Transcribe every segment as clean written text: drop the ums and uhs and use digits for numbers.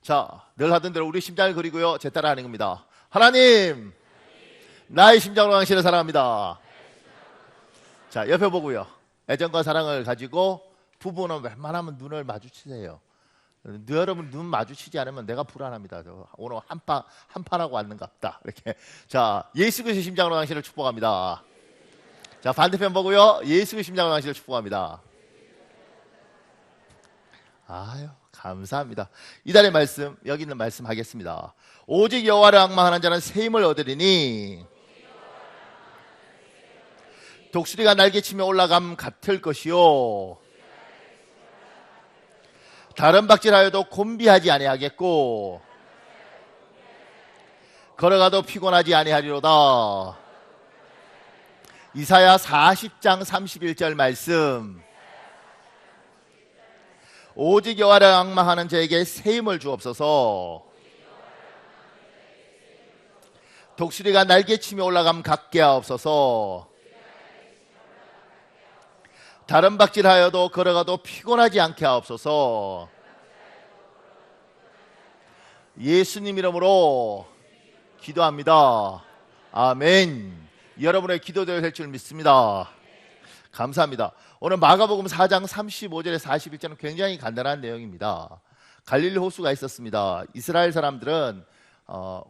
자, 늘 하던 대로 우리 심장을 그리고요, 제 따라 하는 겁니다. 하나님, 나의 심장으로 당신을 사랑합니다. 자, 옆에 보고요, 애정과 사랑을 가지고 부부는 웬만하면 눈을 마주치세요. 여러분 눈 마주치지 않으면 내가 불안합니다. 오늘 한판하고 왔는갑다. 이렇게. 자, 예수 그리스도의 심장으로 당신을 축복합니다. 자, 반대편 보고요, 예수 그리스도의 심장으로 당신을 축복합니다. 아유, 감사합니다. 이달의 말씀, 여기 있는 말씀 하겠습니다. 오직 여호와를 앙망하는 자는 새 힘을 얻으리니 독수리가 날개치며 올라감 같을 것이요 다른 박질하여도 곤비하지 아니하겠고 걸어가도 피곤하지 아니하리로다. 이사야 40장 31절 말씀. 오직 여호와를 앙망하는 자에게 새 힘을 주옵소서. 독수리가 날개치며 올라감 같게 하옵소서. 다른 박질하여도 걸어가도 피곤하지 않게 하옵소서. 예수님 이름으로 기도합니다. 아멘. 여러분의 기도대로 될 줄 믿습니다. 감사합니다. 오늘 마가복음 4장 35절에 41절은 굉장히 간단한 내용입니다. 갈릴리 호수가 있었습니다. 이스라엘 사람들은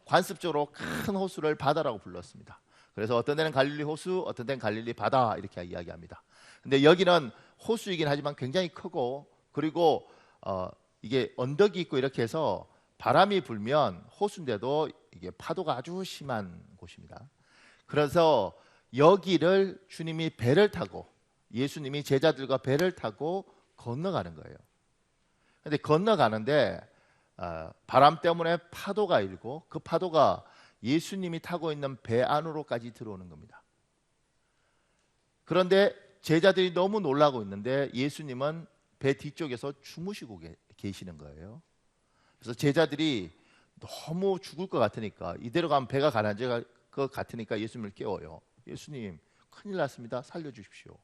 관습적으로 큰 호수를 바다라고 불렀습니다. 그래서 어떤 데는 갈릴리 호수, 어떤 데는 갈릴리 바다 이렇게 이야기합니다. 근데 여기는 호수이긴 하지만 굉장히 크고, 그리고 이게 언덕이 있고 이렇게 해서 바람이 불면 호수인데도 이게 파도가 아주 심한 곳입니다. 그래서 여기를 주님이 배를 타고, 예수님이 제자들과 배를 타고 건너가는 거예요. 근데 건너가는데 바람 때문에 파도가 일고, 그 파도가 예수님이 타고 있는 배 안으로까지 들어오는 겁니다. 그런데 제자들이 너무 놀라고 있는데 예수님은 배 뒤쪽에서 주무시고 계시는 거예요. 그래서 제자들이 너무 죽을 것 같으니까, 이대로 가면 배가 가라앉을 것 같으니까 예수님을 깨워요. 예수님, 큰일 났습니다. 살려주십시오.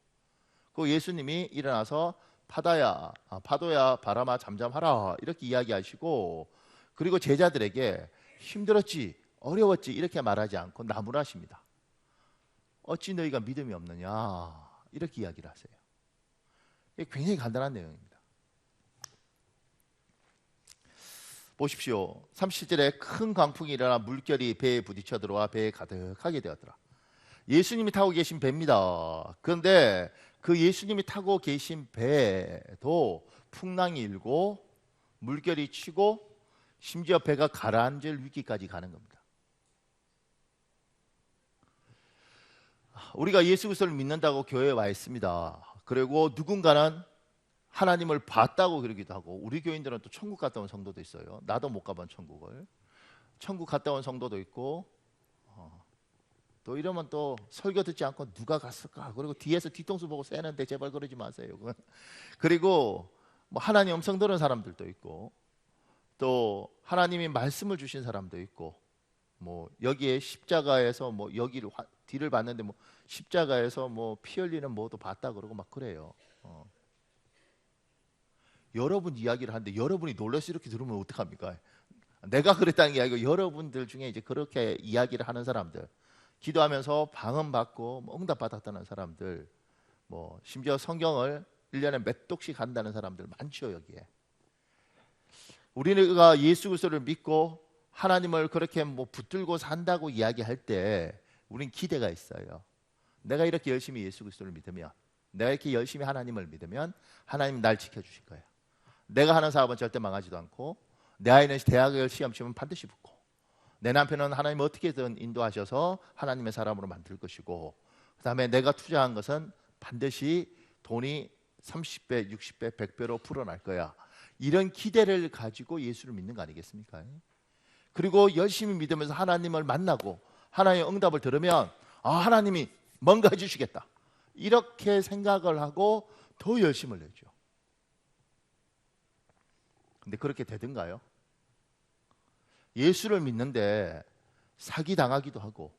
그 예수님이 일어나서 파도야 바람아 잠잠하라 이렇게 이야기하시고, 그리고 제자들에게 힘들었지 어려웠지 이렇게 말하지 않고 나무라십니다. 어찌 너희가 믿음이 없느냐 이렇게 이야기를 하세요. 이게 굉장히 간단한 내용입니다. 보십시오. 37절에 큰 광풍이 일어나 물결이 배에 부딪혀 들어와 배에 가득하게 되었더라. 예수님이 타고 계신 배입니다. 그런데 그 예수님이 타고 계신 배도 풍랑이 일고 물결이 치고 심지어 배가 가라앉을 위기까지 가는 겁니다. 우리가 예수 그리스도를 믿는다고 교회에 와 있습니다. 그리고 누군가는 하나님을 봤다고 그러기도 하고, 우리 교인들은 또 천국 갔다 온 성도도 있어요. 나도 못 가본 천국을. 천국 갔다 온 성도도 있고, 또 이러면 또 설교 듣지 않고 누가 갔을까? 그리고 뒤에서 뒤통수 보고 쎄는데 제발 그러지 마세요. 그리고 뭐 하나님 음성 들은 사람들도 있고, 또 하나님이 말씀을 주신 사람도 있고, 뭐 여기에 십자가에서 뭐 여기를 뒤를 봤는데 뭐 십자가에서 뭐 피 흘리는 뭐도 봤다 그러고 막 그래요. 여러분 이야기를 하는데 여러분이 놀라서 이렇게 들으면 어떡합니까? 내가 그랬다는 게 아니고 여러분들 중에 이제 그렇게 이야기를 하는 사람들, 기도하면서 방언 받고 뭐 응답 받았다는 사람들, 뭐 심지어 성경을 1년에 몇 독씩 한다는 사람들 많죠. 여기에 우리가 예수 그리스도를 믿고 하나님을 그렇게 뭐 붙들고 산다고 이야기할 때 우린 기대가 있어요. 내가 이렇게 열심히 예수 그리스도를 믿으면, 내가 이렇게 열심히 하나님을 믿으면 하나님 날 지켜주실 거예요. 내가 하는 사업은 절대 망하지도 않고, 내 아이는 대학을 시험 치면 반드시 붙고, 내 남편은 하나님 어떻게든 인도하셔서 하나님의 사람으로 만들 것이고, 그 다음에 내가 투자한 것은 반드시 돈이 30배, 60배, 100배로 불어날 거야. 이런 기대를 가지고 예수를 믿는 거 아니겠습니까? 그리고 열심히 믿으면서 하나님을 만나고 하나님의 응답을 들으면 하나님이 뭔가 해주시겠다 이렇게 생각을 하고 더 열심을 내죠. 근데 그렇게 되던가요? 예수를 믿는데 사기 당하기도 하고,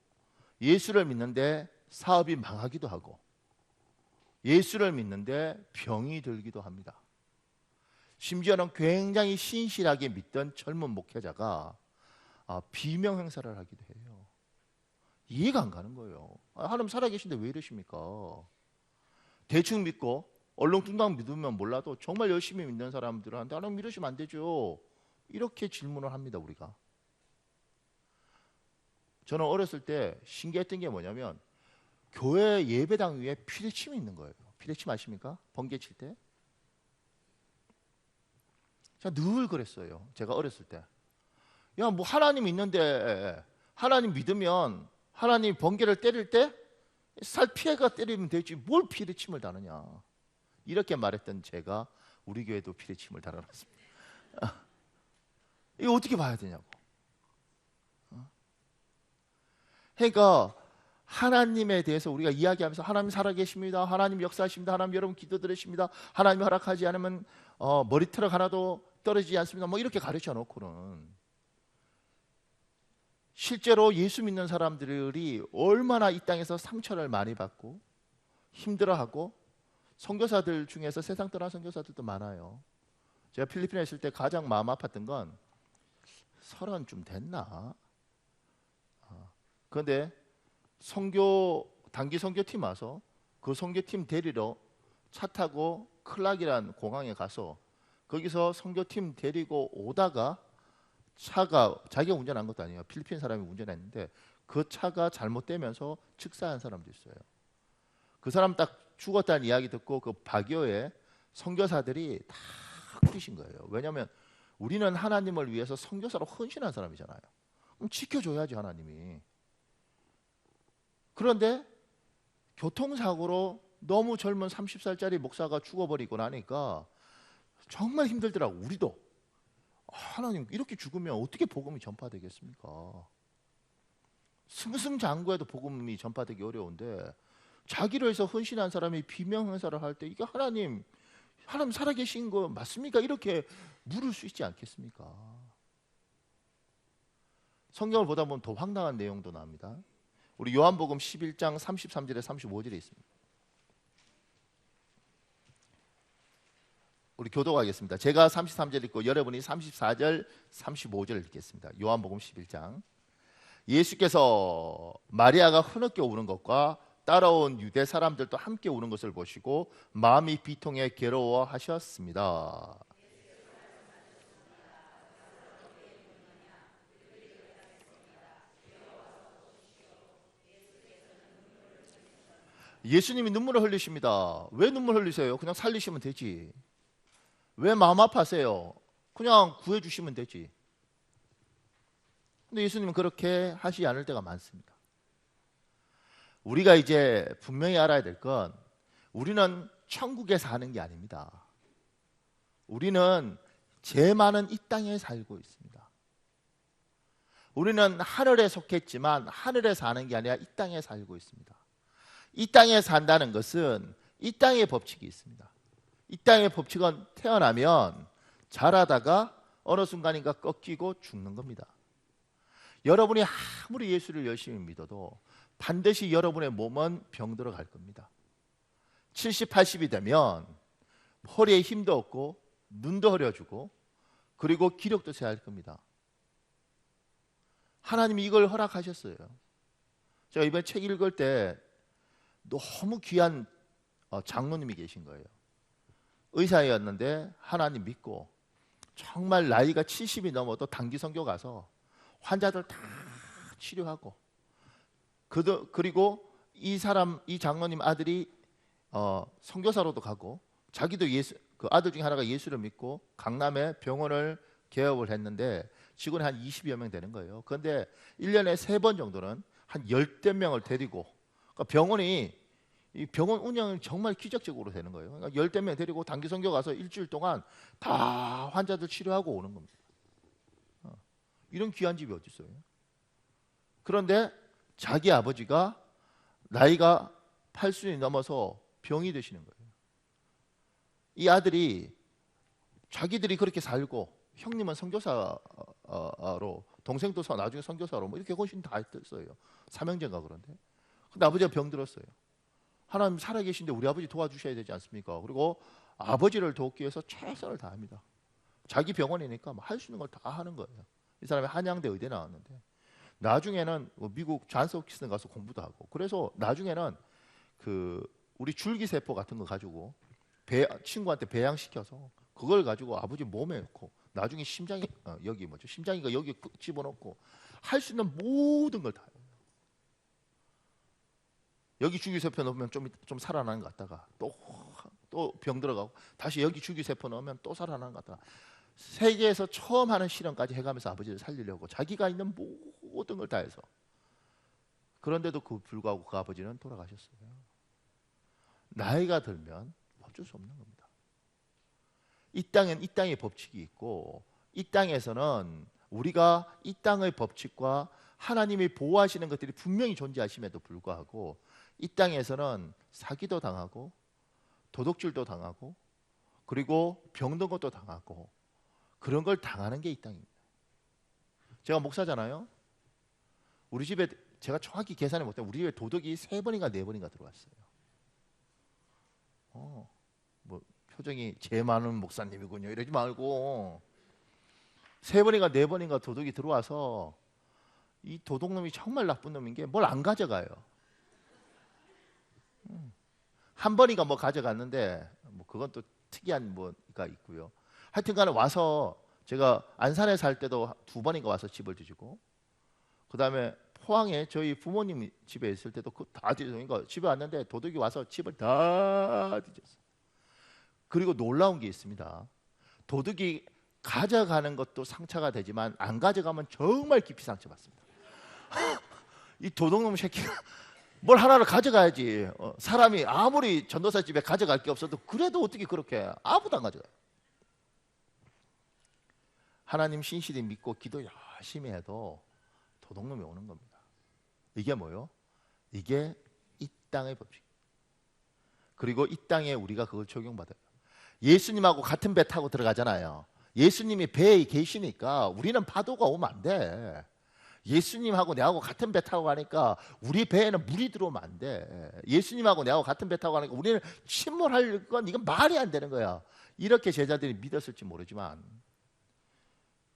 예수를 믿는데 사업이 망하기도 하고, 예수를 믿는데 병이 들기도 합니다. 심지어는 굉장히 신실하게 믿던 젊은 목회자가 비명 행사를 하기도 해요. 이해가 안 가는 거예요. 하나님 살아계신데 왜 이러십니까? 대충 믿고 얼렁뚱땅 믿으면 몰라도 정말 열심히 믿는 사람들한테 하나님 이러시면 안 되죠. 이렇게 질문을 합니다, 우리가. 저는 어렸을 때 신기했던 게 뭐냐면 교회 예배당 위에 피레침이 있는 거예요. 피레침 아십니까? 번개 칠 때. 제가 늘 그랬어요. 제가 어렸을 때. 야, 뭐 하나님 있는데 하나님 믿으면 하나님 번개를 때릴 때 살 피해가 때리면 되지 뭘 피레침을 다느냐. 이렇게 말했던 제가 우리 교회도 피레침을 달아놨습니다. 이거 어떻게 봐야 되냐고. 그러니까 하나님에 대해서 우리가 이야기하면서 하나님 살아계십니다. 하나님 역사하십니다. 하나님 여러분 기도 들으십니다. 하나님 허락하지 않으면 머리털 하나도 떨어지지 않습니다. 뭐 이렇게 가르쳐 놓고는 실제로 예수 믿는 사람들이 얼마나 이 땅에서 상처를 많이 받고 힘들어하고 선교사들 중에서 세상 떠난 선교사들도 많아요. 제가 필리핀에 있을 때 가장 마음 아팠던 건 30쯤 됐나? 그런데 단기 선교팀 와서 그 선교팀 데리러 차 타고 클락이라는 공항에 가서 거기서 선교팀 데리고 오다가 차가 자기가 운전한 것도 아니에요. 필리핀 사람이 운전했는데 그 차가 잘못되면서 즉사한 사람도 있어요. 그 사람 딱 죽었다는 이야기 듣고 그 바교에 선교사들이 다 꾸리신 거예요. 왜냐하면 우리는 하나님을 위해서 선교사로 헌신한 사람이잖아요. 그럼 지켜줘야지 하나님이. 그런데 교통사고로 너무 젊은 30살짜리 목사가 죽어버리고 나니까 정말 힘들더라고. 우리도 하나님 이렇게 죽으면 어떻게 복음이 전파되겠습니까? 승승장구해도 복음이 전파되기 어려운데 자기를 위해서 헌신한 사람이 비명 행사를 할 때 이게 하나님 살아계신 거 맞습니까? 이렇게 물을 수 있지 않겠습니까? 성경을 보다 보면 더 황당한 내용도 나옵니다. 우리 요한복음 11장 33절에 35절에 있습니다. 우리 교도하겠습니다. 제가 33절 읽고 여러분이 34절, 35절 읽겠습니다. 요한복음 11장. 예수께서 마리아가 흐느껴 우는 것과 따라온 유대 사람들도 함께 우는 것을 보시고 마음이 비통해 괴로워하셨습니다. 예수님이 눈물을 흘리십니다. 왜 눈물 흘리세요? 그냥 살리시면 되지. 왜 마음 아파하세요? 그냥 구해주시면 되지. 근데 예수님은 그렇게 하시지 않을 때가 많습니다. 우리가 이제 분명히 알아야 될 건 우리는 천국에 사는 게 아닙니다. 우리는 죄 많은 이 땅에 살고 있습니다. 우리는 하늘에 속했지만 하늘에 사는 게 아니라 이 땅에 살고 있습니다. 이 땅에 산다는 것은 이 땅의 법칙이 있습니다. 이 땅의 법칙은 태어나면 자라다가 어느 순간인가 꺾이고 죽는 겁니다. 여러분이 아무리 예수를 열심히 믿어도 반드시 여러분의 몸은 병들어 갈 겁니다. 70, 80이 되면 허리에 힘도 없고 눈도 흐려지고 그리고 기력도 쇠할 겁니다. 하나님이 이걸 허락하셨어요. 제가 이번에 책 읽을 때 너무 귀한 장로님이 계신 거예요. 의사였는데 하나님 믿고 정말 나이가 70이 넘어도 단기 선교 가서 환자들 다 치료하고 그리고 이 장로님 아들이 선교사로도 가고 자기도 그 아들 중에 하나가 예수를 믿고 강남에 병원을 개업을 했는데 직원이 한 20여 명 되는 거예요. 그런데 1년에 3번 정도는 한 10대 명을 데리고 그러니까 이 병원 운영이 정말 기적적으로 되는 거예요. 그러니까 10대 명 데리고 단기 선교 가서 일주일 동안 다 환자들 치료하고 오는 겁니다. 이런 귀한 집이 어디 있어요? 그런데 자기 아버지가 나이가 80이 넘어서 병이 되시는 거예요. 이 아들이 자기들이 그렇게 살고 형님은 선교사로 동생도 나중에 선교사로 뭐 이렇게 헌신 다 했어요. 사명제인가 그런데. 근데 아버지가 병들었어요. 하나님 살아계신데 우리 아버지 도와주셔야 되지 않습니까? 그리고 아버지를 돕기 위해서 최선을 다합니다. 자기 병원이니까 뭐 할 수 있는 걸 다 하는 거예요. 이 사람이 한양대 의대 나왔는데 나중에는 미국 존스 홉킨스 가서 공부도 하고, 그래서 나중에는 그 우리 줄기세포 같은 거 가지고 친구한테 배양시켜서 그걸 가지고 아버지 몸에 넣고 나중에 심장이 여기 뭐죠? 심장이가 여기 집어넣고 할 수 있는 모든 걸 다 해요. 여기 줄기세포 넣으면 좀 살아나는 것 같다가 또 병 들어가고 다시 여기 줄기세포 넣으면 또 살아나는 것 같다가 세계에서 처음 하는 실험까지 해가면서 아버지를 살리려고 자기가 있는 모든 걸 다 해서, 그런데도 불구하고 그 아버지는 돌아가셨어요. 나이가 들면 어쩔 수 없는 겁니다. 이 땅엔 이 땅의 법칙이 있고, 이 땅에서는 우리가 이 땅의 법칙과 하나님이 보호하시는 것들이 분명히 존재하심에도 불구하고 이 땅에서는 사기도 당하고 도둑질도 당하고 그리고 병든 것도 당하고 그런 걸 당하는 게 이 땅입니다. 제가 목사잖아요. 우리 집에 제가 정확히 계산을 못해 우리 집에 도둑이 3번인가 4번인가 들어왔어요. 뭐 표정이 제 많은 목사님이군요 이러지 말고 3번인가 4번인가 도둑이 들어와서, 이 도둑놈이 정말 나쁜 놈인 게 뭘 안 가져가요. 한 번인가 뭐 가져갔는데 뭐 그건 또 특이한 뭐가 있고요. 하여튼간에 와서 제가 안산에 살 때도 2번인가 와서 집을 뒤지고, 그 다음에 포항에 저희 부모님 집에 있을 때도 다 뒤지니까 집에 왔는데 도둑이 와서 집을 다 뒤졌어요. 그리고 놀라운 게 있습니다. 도둑이 가져가는 것도 상처가 되지만 안 가져가면 정말 깊이 상처받습니다. 이 도둑놈 새끼가 뭘 하나를 가져가야지. 사람이 아무리 전도사 집에 가져갈 게 없어도 그래도 어떻게 그렇게 아무도 안 가져가요. 하나님 신실히 믿고 기도 열심히 해도 도둑놈이 오는 겁니다. 이게 뭐요? 이게 이 땅의 법칙. 그리고 이 땅에 우리가 그걸 적용받아요. 예수님하고 같은 배 타고 들어가잖아요. 예수님이 배에 계시니까 우리는 파도가 오면 안 돼. 예수님하고 내하고 같은 배 타고 가니까 우리 배에는 물이 들어오면 안 돼. 예수님하고 내하고 같은 배 타고 가니까 우리는 침몰할 건 이건 말이 안 되는 거야. 이렇게 제자들이 믿었을지 모르지만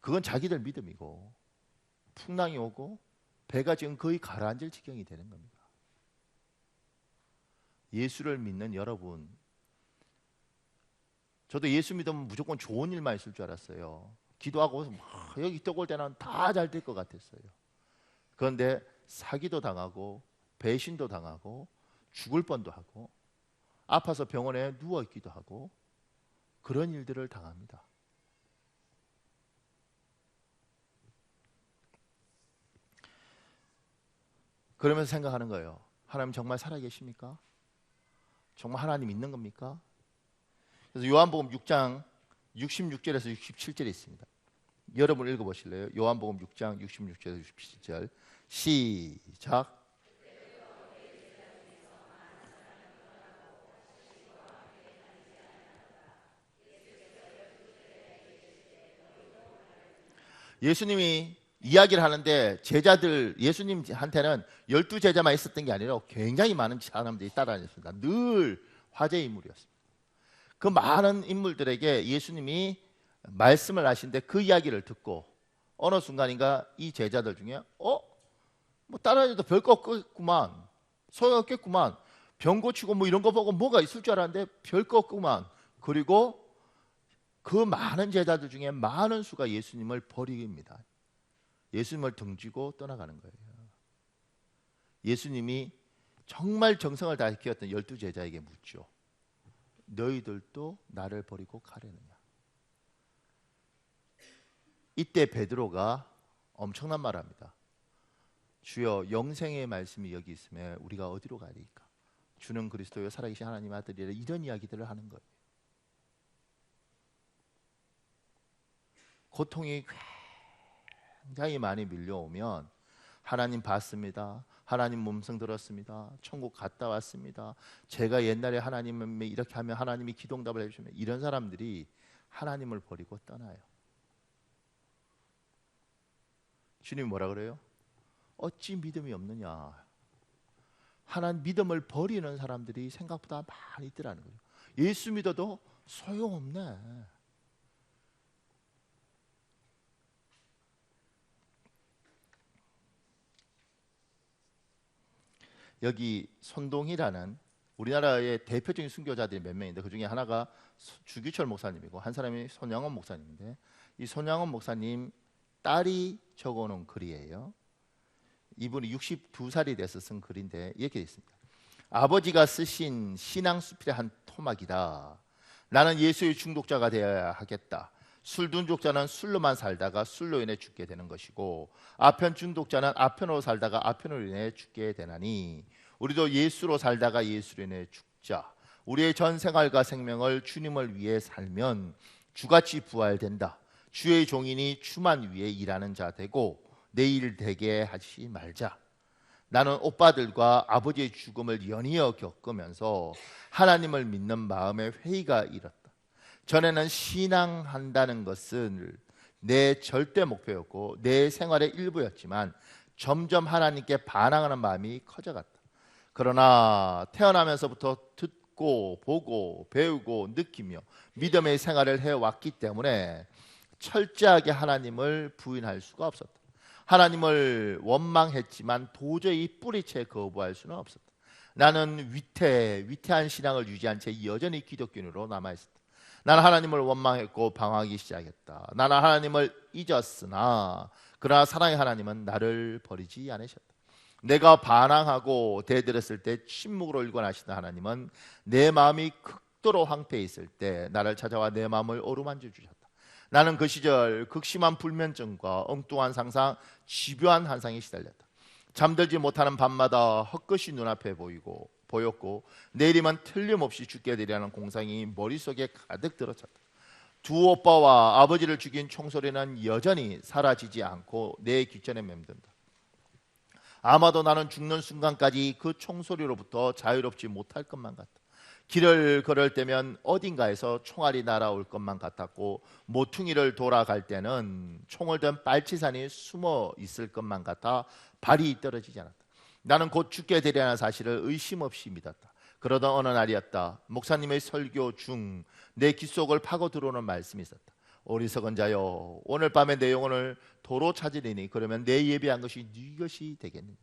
그건 자기들 믿음이고, 풍랑이 오고 배가 지금 거의 가라앉을 지경이 되는 겁니다. 예수를 믿는 여러분, 저도 예수 믿으면 무조건 좋은 일만 있을 줄 알았어요. 기도하고 여기 떠올 때는 다 잘 될 것 같았어요. 그런데 사기도 당하고 배신도 당하고 죽을 뻔도 하고 아파서 병원에 누워있기도 하고 그런 일들을 당합니다. 그러면서 생각하는 거예요. 하나님 정말 살아계십니까? 정말 하나님 있는 겁니까? 그래서 요한복음 6장 66절에서 67절에 있습니다. 여러분 읽어보실래요? 요한복음 6장 66절에서 67절 시작. 예수님이 이야기를 하는데 제자들, 예수님한테는 12제자만 있었던 게 아니라 굉장히 많은 사람들이 따라다녔습니다. 늘 화제의 인물이었습니다. 그 많은 인물들에게 예수님이 말씀을 하시는데 그 이야기를 듣고 어느 순간인가 이 제자들 중에 뭐 따라다녀도 별거 없겠구만, 소용없겠구만, 병 고치고 뭐 이런 거 보고 뭐가 있을 줄 알았는데 별거 없구만. 그리고 그 많은 제자들 중에 많은 수가 예수님을 버립니다. 예수님을 등지고 떠나가는 거예요. 예수님이 정말 정성을 다해 키웠던 12제자에게 묻죠. 너희들도 나를 버리고 가려느냐? 이때 베드로가 엄청난 말을 합니다. 주여, 영생의 말씀이 여기 있음에 우리가 어디로 가리까? 주는 그리스도요 살아계신 하나님 아들이라, 이런 이야기들을 하는 거예요. 고통이 굉장히 많이 밀려오면 하나님 봤습니다. 하나님 몸성 들었습니다. 천국 갔다 왔습니다. 제가 옛날에 하나님을 이렇게 하면 하나님이 기도응답을 해주시면, 이런 사람들이 하나님을 버리고 떠나요. 주님이 뭐라 그래요? 어찌 믿음이 없느냐. 하나님 믿음을 버리는 사람들이 생각보다 많이 있더라는 거죠. 예수 믿어도 소용없네. 여기 손동희라는 우리나라의 대표적인 순교자들이 몇 명인데 그 중에 하나가 주규철 목사님이고 한 사람이 손양원 목사님인데, 이 손양원 목사님 딸이 적어놓은 글이에요. 이분이 62살이 돼서 쓴 글인데 이렇게 되어 있습니다. 아버지가 쓰신 신앙수필의 한 토막이다. 나는 예수의 중독자가 되어야 하겠다. 술 중독자는 술로만 살다가 술로 인해 죽게 되는 것이고, 아편 중독자는 아편으로 살다가 아편으로 인해 죽게 되나니 우리도 예수로 살다가 예수로 인해 죽자. 우리의 전 생활과 생명을 주님을 위해 살면 주같이 부활된다. 주의 종이니 주만 위해 일하는 자 되고 내일 되게 하지 말자. 나는 오빠들과 아버지의 죽음을 연이어 겪으면서 하나님을 믿는 마음에 회의가 일었다. 전에는 신앙한다는 것은 내 절대 목표였고 내 생활의 일부였지만 점점 하나님께 반항하는 마음이 커져갔다. 그러나 태어나면서부터 듣고 보고 배우고 느끼며 믿음의 생활을 해왔기 때문에 철저하게 하나님을 부인할 수가 없었다. 하나님을 원망했지만 도저히 뿌리채 거부할 수는 없었다. 나는 위태한 신앙을 유지한 채 여전히 기독교인으로 남아있었다. 나는 하나님을 원망했고 방황하기 시작했다. 나는 하나님을 잊었으나 그러나 사랑의 하나님은 나를 버리지 않으셨다. 내가 반항하고 대들었을 때 침묵으로 일관하시던 하나님은 내 마음이 극도로 황폐해 있을 때 나를 찾아와 내 마음을 어루만져 주셨다. 나는 그 시절 극심한 불면증과 엉뚱한 상상, 집요한 환상에 시달렸다. 잠들지 못하는 밤마다 헛것이 눈앞에 보였고 내일이면 틀림없이 죽게 되리라는 공상이 머릿속에 가득 들어찼다. 두 오빠와 아버지를 죽인 총소리는 여전히 사라지지 않고 내 귓전에 맴돈다. 아마도 나는 죽는 순간까지 그 총소리로부터 자유롭지 못할 것만 같다. 길을 걸을 때면 어딘가에서 총알이 날아올 것만 같았고 모퉁이를 돌아갈 때는 총을 든 빨치산이 숨어 있을 것만 같아 발이 떨어지지 않았다. 나는 곧 죽게 되리라는 사실을 의심 없이 믿었다. 그러던 어느 날이었다. 목사님의 설교 중 내 귓속을 파고 들어오는 말씀이 있었다. 어리석은 자여, 오늘 밤에 내 영혼을 도로 찾으리니 그러면 내 예비한 것이 네 것이 되겠느냐.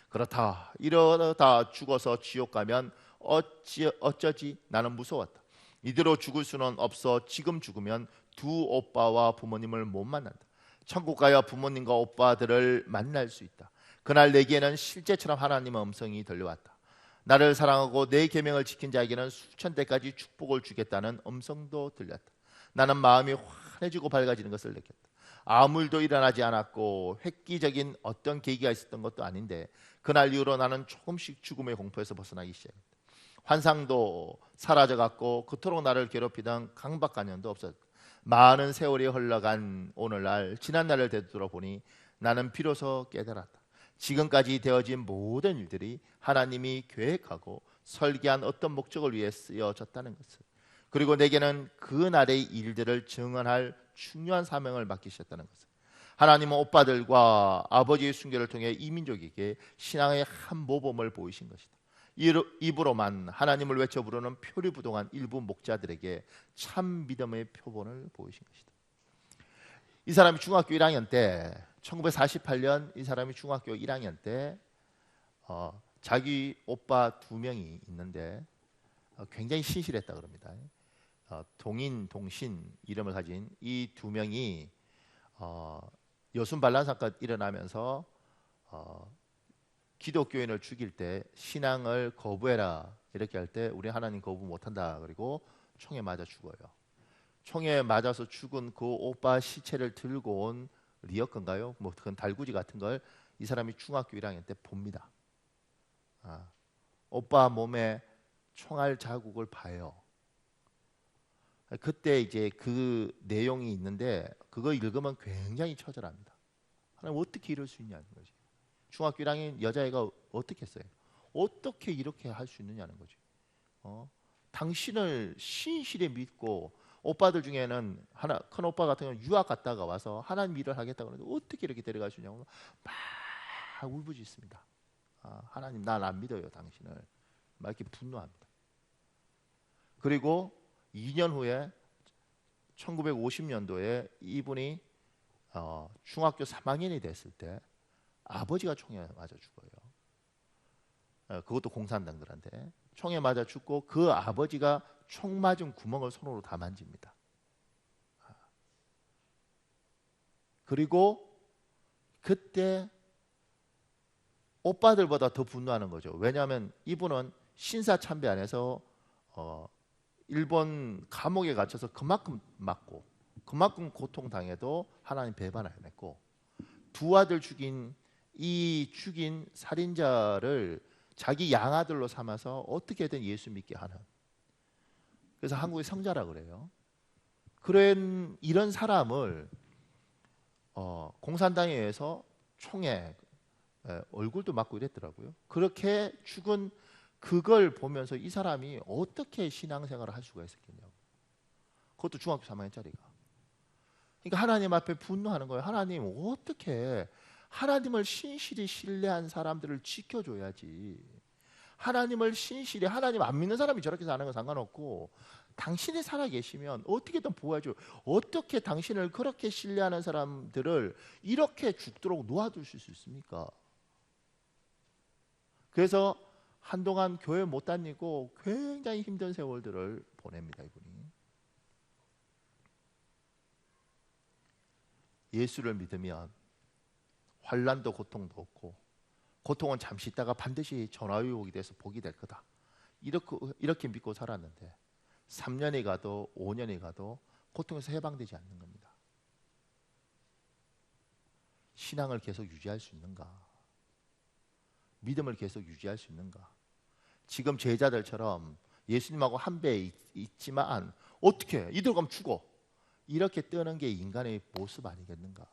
그렇다. 이러다 죽어서 지옥 가면 어쩌지? 나는 무서웠다. 이대로 죽을 수는 없어. 지금 죽으면 두 오빠와 부모님을 못 만난다. 천국 가야 부모님과 오빠들을 만날 수 있다. 그날 내게는 실제처럼 하나님의 음성이 들려왔다. 나를 사랑하고 내 계명을 지킨 자에게는 수천 대까지 축복을 주겠다는 음성도 들렸다. 나는 마음이 환해지고 밝아지는 것을 느꼈다. 아무 일도 일어나지 않았고 획기적인 어떤 계기가 있었던 것도 아닌데 그날 이후로 나는 조금씩 죽음의 공포에서 벗어나기 시작했다. 환상도 사라져갔고 그토록 나를 괴롭히던 강박관념도 없었다. 많은 세월이 흘러간 오늘날 지난 날을 되돌아보니 나는 비로소 깨달았다. 지금까지 되어진 모든 일들이 하나님이 계획하고 설계한 어떤 목적을 위해 쓰여졌다는 것을, 그리고 내게는 그 날의 일들을 증언할 중요한 사명을 맡기셨다는 것을, 하나님은 오빠들과 아버지의 순교를 통해 이민족에게 신앙의 한 모범을 보이신 것이다. 입으로만 하나님을 외쳐 부르는 표리부동한 일부 목자들에게 참 믿음의 표본을 보이신 것이다. 이 사람이 중학교 1학년 때 1948년 이 사람이 중학교 1학년 때 자기 오빠 두 명이 있는데 굉장히 신실했다 그럽니다. 동인, 동신 이름을 가진 이 두 명이 여순 반란 사건 일어나면서 기독교인을 죽일 때 신앙을 거부해라 이렇게 할 때 우리 하나님 거부 못한다 그리고 총에 맞아 죽어요. 총에 맞아서 죽은 그 오빠 시체를 들고 온 리어컨가요? 뭐 그건 달구지 같은 걸 이 사람이 중학교 1학년 때 봅니다. 오빠 몸에 총알 자국을 봐요. 그때 이제 그 내용이 있는데 그거 읽으면 굉장히 처절합니다. 하나님 어떻게 이럴 수 있냐는 거지. 중학교 1학년 여자애가 어떻게 했어요? 어떻게 이렇게 할 수 있느냐는 거지. 당신을 신실히 믿고 오빠들 중에는 하나 큰 오빠 같은 경우는 유학 갔다가 와서 하나님 일을 하겠다고 하는데 어떻게 이렇게 데려갈 수 있냐고 막 울부짖습니다. 하나님 난 안 믿어요 당신을. 막 이렇게 분노합니다. 그리고 2년 후에 1950년도에 이분이 중학교 3학년이 됐을 때 아버지가 총에 맞아 죽어요. 그것도 공산당들한테 총에 맞아 죽고 그 아버지가 총 맞은 구멍을 손으로 다 만집니다. 그리고 그때 오빠들보다 더 분노하는 거죠. 왜냐하면 이분은 신사참배 안에서 일본 감옥에 갇혀서 그만큼 맞고 그만큼 고통당해도 하나님 배반 안 했고, 두 아들 죽인 살인자를 자기 양아들로 삼아서 어떻게든 예수 믿게 하는, 그래서 한국의 성자라 그래요. 그런 이런 사람을 공산당에 의해서 총에 얼굴도 맞고 이랬더라고요. 그렇게 죽은 그걸 보면서 이 사람이 어떻게 신앙생활을 할 수가 있었겠냐고. 그것도 중학교 3학년짜리가. 그러니까 하나님 앞에 분노하는 거예요. 하나님, 어떻게 하나님을 신실히 신뢰한 사람들을 지켜줘야지. 하나님을 신실히, 하나님 안 믿는 사람이 저렇게 사는 건 상관없고 당신이 살아계시면 어떻게든 보호해줘. 어떻게 당신을 그렇게 신뢰하는 사람들을 이렇게 죽도록 놓아둘 수 있습니까? 그래서 한동안 교회 못 다니고 굉장히 힘든 세월들을 보냅니다. 이분이 예수를 믿으면 환난도 고통도 없고, 고통은 잠시 있다가 반드시 전화위복이 돼서 복이 될 거다, 이렇게 믿고 살았는데 3년이 가도 5년이 가도 고통에서 해방되지 않는 겁니다. 신앙을 계속 유지할 수 있는가? 믿음을 계속 유지할 수 있는가? 지금 제자들처럼 예수님하고 한 배에 있지만 어떻게 이들 가면 죽어, 이렇게 뜨는 게 인간의 모습 아니겠는가?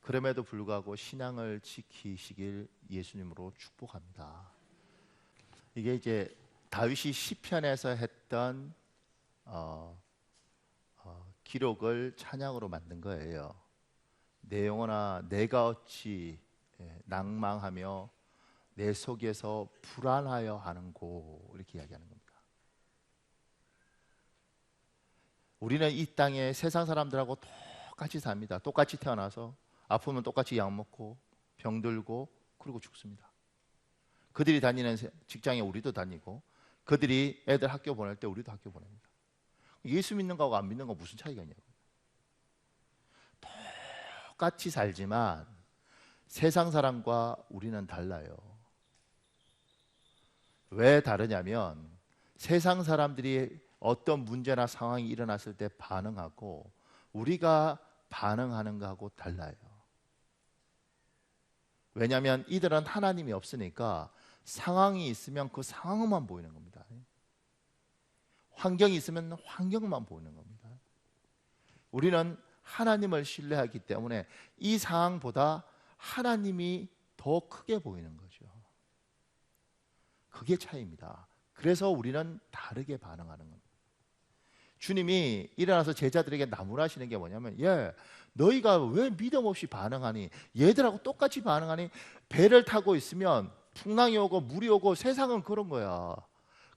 그럼에도 불구하고 신앙을 지키시길 예수님으로 축복합니다. 이게 이제 다윗이 시편에서 했던 기록을 찬양으로 만든 거예요. 내 영혼아 내가 어찌 낭망하며 내 속에서 불안하여 하는고, 이렇게 이야기하는 겁니다. 우리는 이 땅에 세상 사람들하고 똑같이 삽니다. 똑같이 태어나서 아프면 똑같이 약 먹고 병들고 그리고 죽습니다. 그들이 다니는 직장에 우리도 다니고, 그들이 애들 학교 보낼 때 우리도 학교 보냅니다. 예수 믿는 거하고 안 믿는 거 무슨 차이가 있냐고. 똑같이 살지만 세상 사람과 우리는 달라요. 왜 다르냐면 세상 사람들이 어떤 문제나 상황이 일어났을 때 반응하고 우리가 반응하는 거하고 달라요. 왜냐하면 이들은 하나님이 없으니까 상황이 있으면 그 상황만 보이는 겁니다. 환경이 있으면 환경만 보이는 겁니다. 우리는 하나님을 신뢰하기 때문에 이 상황보다 하나님이 더 크게 보이는 거죠. 그게 차이입니다. 그래서 우리는 다르게 반응하는 겁니다. 주님이 일어나서 제자들에게 나무라시는 게 뭐냐면, 너희가 왜 믿음 없이 반응하니? 얘들하고 똑같이 반응하니? 배를 타고 있으면 풍랑이 오고 물이 오고 세상은 그런 거야.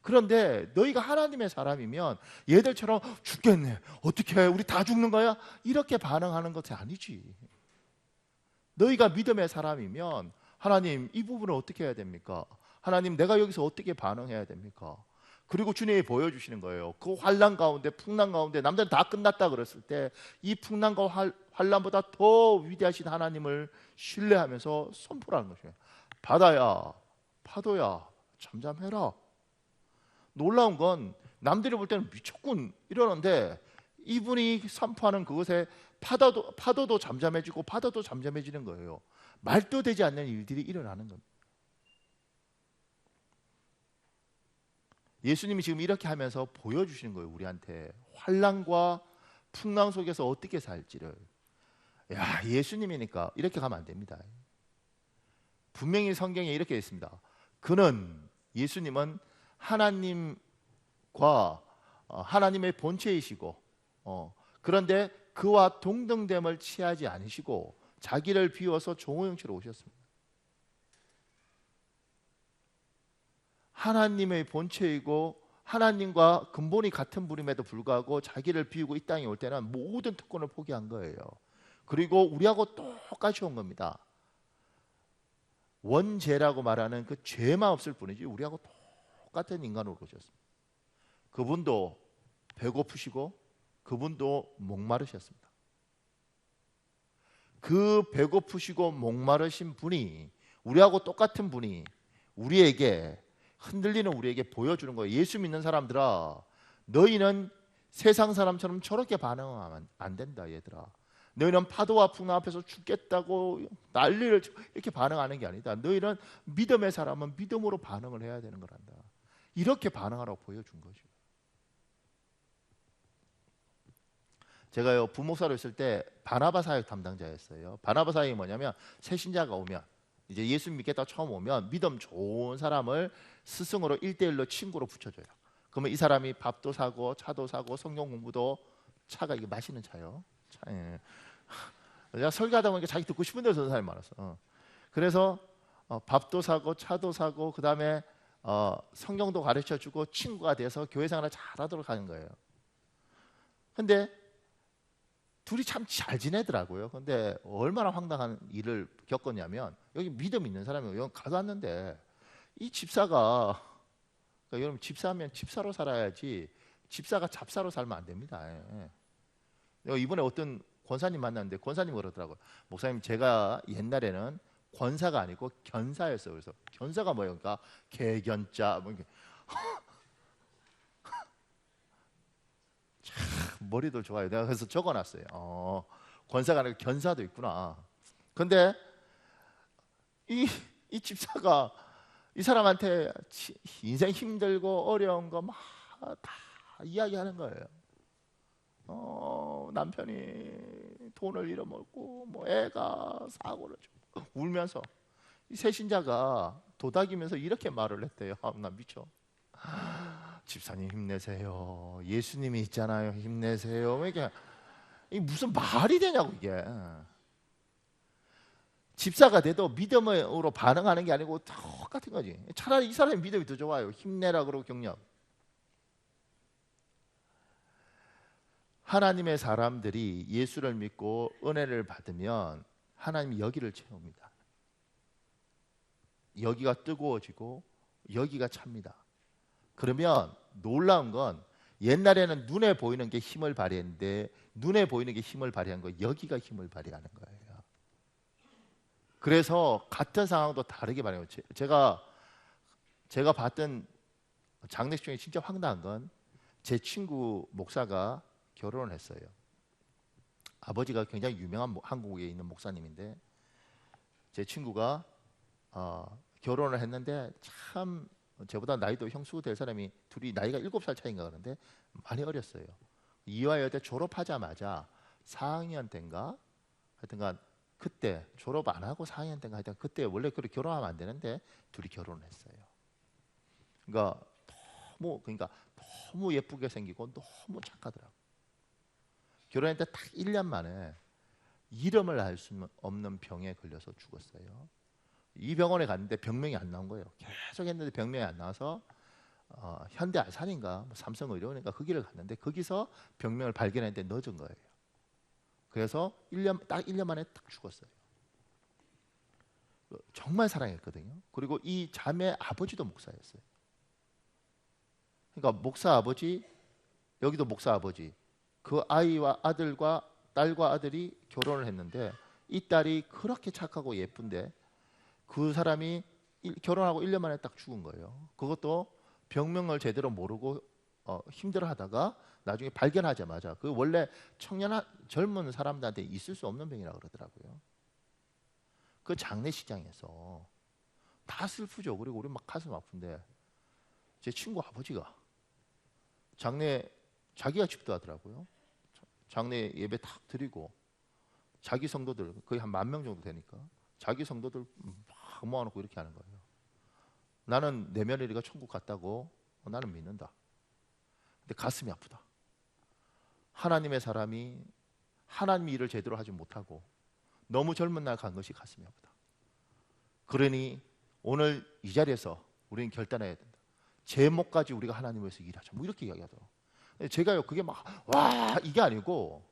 그런데 너희가 하나님의 사람이면 얘들처럼 죽겠네, 어떻게 해, 우리 다 죽는 거야? 이렇게 반응하는 것이 아니지. 너희가 믿음의 사람이면 하나님, 이 부분을 어떻게 해야 됩니까? 하나님, 내가 여기서 어떻게 반응해야 됩니까? 그리고 주님이 보여주시는 거예요. 그 환난 가운데, 풍랑 가운데 남들은 다 끝났다 그랬을 때 이 풍랑과 환난보다 더 위대하신 하나님을 신뢰하면서 선포하는 것이에요. 바다야, 파도야, 잠잠해라. 놀라운 건 남들이 볼 때는 미쳤군 이러는데 이분이 선포하는 그것에 파도도 잠잠해지고 바다도 잠잠해지는 거예요. 말도 되지 않는 일들이 일어나는 겁니다. 예수님이 지금 이렇게 하면서 보여주시는 거예요. 우리한테 환난과 풍랑 속에서 어떻게 살지를. 예수님이니까 이렇게 가면 안 됩니다. 분명히 성경에 이렇게 있습니다. 예수님은 하나님과 하나님의 본체이시고, 그런데 그와 동등됨을 취하지 않으시고 자기를 비워서 종의 형체로 오셨습니다. 하나님의 본체이고 하나님과 근본이 같은 분임에도 불구하고 자기를 비우고 이 땅에 올 때는 모든 특권을 포기한 거예요. 그리고 우리하고 똑같이 온 겁니다. 원죄라고 말하는 그 죄만 없을 뿐이지 우리하고 똑같은 인간으로 오셨습니다. 그분도 배고프시고 그분도 목마르셨습니다. 그 배고프시고 목마르신 분이, 우리하고 똑같은 분이 우리에게, 흔들리는 우리에게 보여주는 거예요. 예수 믿는 사람들아, 너희는 세상 사람처럼 저렇게 반응하면 안 된다. 얘들아, 너희는 파도와 풍랑 앞에서 죽겠다고 난리를 이렇게 반응하는 게 아니다. 너희는 믿음의 사람은 믿음으로 반응을 해야 되는 거란다. 이렇게 반응하라고 보여준 거죠. 제가요 부목사로 있을 때 바나바 사역 담당자였어요. 바나바 사역이 뭐냐면, 새신자가 오면, 이제 예수 믿겠다 처음 오면 믿음 좋은 사람을 스승으로 1대1로 친구로 붙여줘요. 그러면 이 사람이 밥도 사고 차도 사고 성경 공부도, 차가 이게 마시는 차요. 차, 예. 내가 설교하다 보니까 자기 듣고 싶은 대로 듣는 사람이 많았어. 그래서 밥도 사고 차도 사고 그 다음에 성경도 가르쳐주고 친구가 돼서 교회 생활을 잘하도록 하는 거예요. 근데 둘이 참 잘 지내더라고요. 근데 얼마나 황당한 일을 겪었냐면, 여기 믿음 있는 사람이 여기 가져왔는데 이 집사가, 그러니까 여러분 집사면 집사로 살아야지 집사가 잡사로 살면 안 됩니다. 예. 이번에 어떤 권사님 만났는데 권사님 그러더라고요. 목사님, 제가 옛날에는 권사가 아니고 견사였어요. 그래서 견사가 뭐예요? 그러니까 개견자 뭐 이렇게. 머리도 좋아요. 내가 그래서 적어놨어요. 권사가 아니라 견사도 있구나. 근데 이 집사가 이 사람한테 인생 힘들고 어려운 거 막 다 이야기하는 거예요. 남편이 돈을 잃어먹고 뭐 애가 사고를 치고 울면서, 이 새신자가 도닥이면서 이렇게 말을 했대요. 나 미쳐. 집사님 힘내세요. 예수님이 있잖아요. 힘내세요. 이게 무슨 말이 되냐고 이게. 집사가 돼도 믿음으로 반응하는 게 아니고 똑같은 거지. 차라리 이 사람의 믿음이 더 좋아요. 힘내라 그러고 격려. 하나님의 사람들이 예수를 믿고 은혜를 받으면 하나님이 여기를 채웁니다. 여기가 뜨거워지고 여기가 찹니다. 그러면 놀라운 건, 옛날에는 눈에 보이는 게 힘을 발휘했는데 눈에 보이는 게 힘을 발휘한 거, 여기가 힘을 발휘하는 거예요. 그래서 같은 상황도 다르게 발휘해요. 제가 봤던 장례식 중에 진짜 황당한 건, 제 친구 목사가 결혼을 했어요. 아버지가 굉장히 유명한 한국에 있는 목사님인데, 제 친구가 결혼을 했는데 참 저보다 나이도 형수 될 사람이 둘이 나이가 7살 차이인가 그러는데 많이 어렸어요. 이화여대 졸업하자마자 4학년 때인가 하여튼간 그때 졸업 안 하고 4학년 때인가 하여튼 그때, 원래 그렇게 결혼하면 안 되는데 둘이 결혼을 했어요. 그러니까 너무 예쁘게 생기고 너무 착하더라고. 결혼했는데 딱 1년 만에 이름을 알 수 없는 병에 걸려서 죽었어요. 이 병원에 갔는데 병명이 안 나온 거예요. 계속 했는데 병명이 안 나와서 현대 아산인가 삼성의료원인가 그 길을 갔는데 거기서 병명을 발견했는데 늦은 거예요. 그래서 딱 1년 만에 딱 죽었어요. 정말 사랑했거든요. 그리고 이 자매 아버지도 목사였어요. 그러니까 목사 아버지, 여기도 목사 아버지, 그 아이와 아들과 딸과 아들이 결혼을 했는데, 이 딸이 그렇게 착하고 예쁜데 그 사람이 결혼하고 1년 만에 딱 죽은 거예요. 그것도 병명을 제대로 모르고 힘들어하다가 나중에 발견하자마자, 그 원래 젊은 사람들한테 있을 수 없는 병이라고 그러더라고요. 그 장례식장에서 다 슬프죠. 그리고 우리 막 가슴 아픈데, 제 친구 아버지가 자기가 집도하더라고요. 장례 예배 탁 드리고, 자기 성도들 거의 한 10,000명 정도 되니까 자기 성도들 막 모아놓고 이렇게 하는 거예요. 나는 내 며느리가 천국 갔다고 나는 믿는다. 근데 가슴이 아프다. 하나님의 사람이 하나님의 일을 제대로 하지 못하고 너무 젊은 날 간 것이 가슴이 아프다. 그러니 오늘 이 자리에서 우리는 결단해야 된다. 제목까지 우리가 하나님 위해서 일하자. 뭐 이렇게 이야기하더라고요. 제가요 그게 막 와 이게 아니고,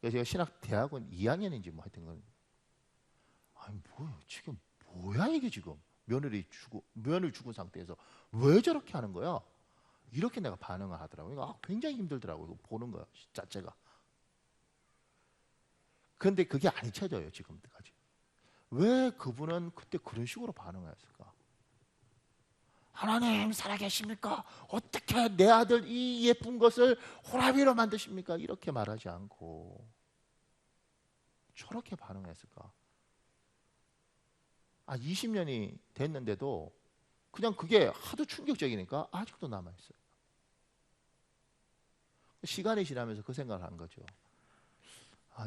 제가 신학 대학원 2학년인지 뭐 하여튼 아니 뭐야 지금 뭐야 이게 지금 며느리 죽은 상태에서 왜 저렇게 하는 거야? 이렇게 내가 반응을 하더라고요. 그러니까 굉장히 힘들더라고요. 이거 보는 거 자체가. 근데 그게 안 잊혀져요 지금까지. 왜 그분은 그때 그런 식으로 반응했을까? 하나님 살아계십니까? 어떻게 내 아들 이 예쁜 것을 호라비로 만드십니까? 이렇게 말하지 않고 저렇게 반응했을까? 20년이 됐는데도 그냥 그게 하도 충격적이니까 아직도 남아있어요. 시간이 지나면서 그 생각을 한 거죠.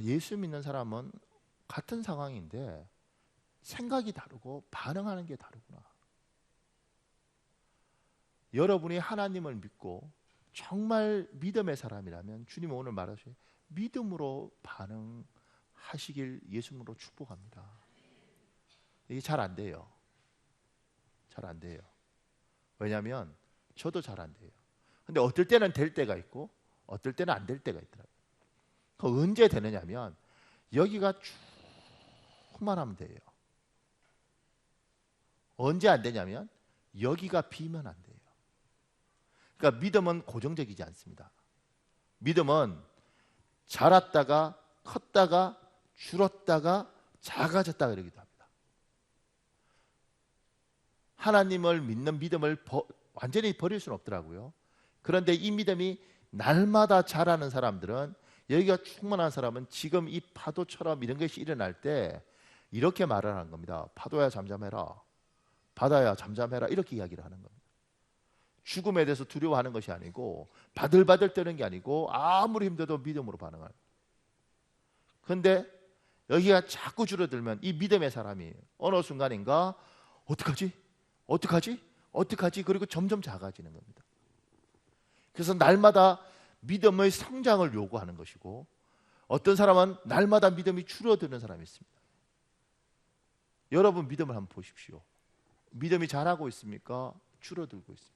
예수 믿는 사람은 같은 상황인데 생각이 다르고 반응하는 게 다르구나. 여러분이 하나님을 믿고 정말 믿음의 사람이라면 주님은 오늘 말하셔요. 믿음으로 반응하시길 예수님으로 축복합니다. 이게 잘 안 돼요. 잘 안 돼요. 왜냐하면 저도 잘 안 돼요. 근데 어떨 때는 될 때가 있고 어떨 때는 안 될 때가 있더라고요. 그 언제 되느냐면 여기가 쭉만 하면 돼요. 언제 안 되냐면 여기가 비면 안 돼요. 그러니까 믿음은 고정적이지 않습니다. 믿음은 자랐다가 컸다가 줄었다가 작아졌다가 이러기도 합니다. 하나님을 믿는 믿음을 완전히 버릴 수는 없더라고요. 그런데 이 믿음이 날마다 자라는 사람들은, 여기가 충만한 사람은 지금 이 파도처럼 이런 것이 일어날 때 이렇게 말을 하는 겁니다. 파도야 잠잠해라, 바다야 잠잠해라, 이렇게 이야기를 하는 겁니다. 죽음에 대해서 두려워하는 것이 아니고 바들바들 떠는 게 아니고 아무리 힘들어도 믿음으로 반응하는. 그런데 여기가 자꾸 줄어들면 이 믿음의 사람이 어느 순간인가 어떡하지? 어떡하지? 어떡하지? 그리고 점점 작아지는 겁니다. 그래서 날마다 믿음의 성장을 요구하는 것이고, 어떤 사람은 날마다 믿음이 줄어드는 사람이 있습니다. 여러분 믿음을 한번 보십시오. 믿음이 자라고 있습니까? 줄어들고 있습니까?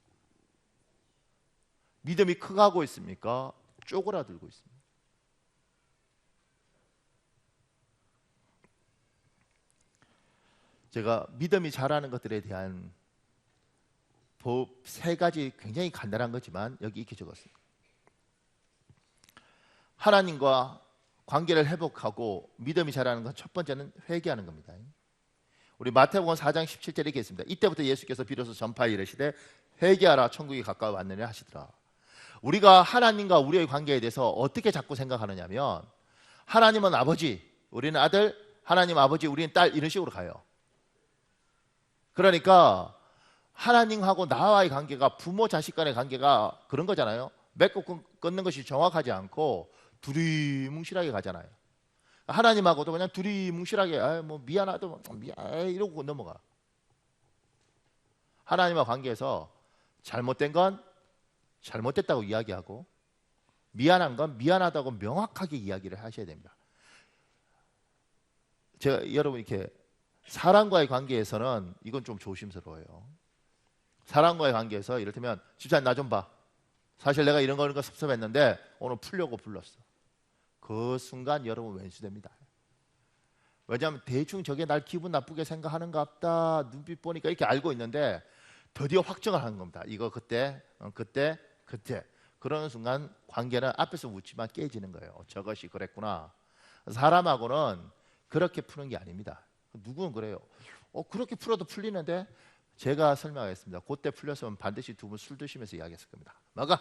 믿음이 커가고 있습니까? 쪼그라들고 있습니까? 제가 믿음이 자라는 것들에 대한 법 3가지 굉장히 간단한 거지만 여기 이렇게 적었어요. 하나님과 관계를 회복하고 믿음이 자라는 건 첫 번째는 회개하는 겁니다. 우리 마태복음 4장 17절에 이렇게 있습니다. 이때부터 예수께서 비로소 전파에 이르시되 회개하라 천국이 가까워 왔느니라 하시더라. 우리가 하나님과 우리의 관계에 대해서 어떻게 자꾸 생각하느냐면, 하나님은 아버지, 우리는 아들, 하나님 아버지, 우리는 딸, 이런 식으로 가요. 그러니까 하나님하고 나와의 관계가, 부모 자식 간의 관계가 그런 거잖아요. 맺고 끊는 것이 정확하지 않고 두리뭉실하게 가잖아요. 하나님하고도 그냥 두리뭉실하게 뭐 미안하도 미안 이러고 넘어가. 하나님과 관계에서 잘못된 건 잘못됐다고 이야기하고 미안한 건 미안하다고 명확하게 이야기를 하셔야 됩니다. 제가 여러분 이렇게 사람과의 관계에서는 이건 좀 조심스러워요. 사람과의 관계에서 이를테면 집사님 나 좀 봐. 사실 내가 이런 거 섭섭했는데 오늘 풀려고 불렀어. 그 순간 여러분 왼수됩니다. 왜냐하면 대충 저게 날 기분 나쁘게 생각하는가 보다, 눈빛 보니까 이렇게 알고 있는데 드디어 확정을 하는 겁니다. 이거 그때 그러는 순간 관계는 앞에서 웃지만 깨지는 거예요. 저것이 그랬구나. 사람하고는 그렇게 푸는 게 아닙니다. 누구는 그래요. 그렇게 풀어도 풀리는데, 제가 설명하겠습니다. 그때 풀렸으면 반드시 두 분 술 드시면서 이야기했을 겁니다. 먹어.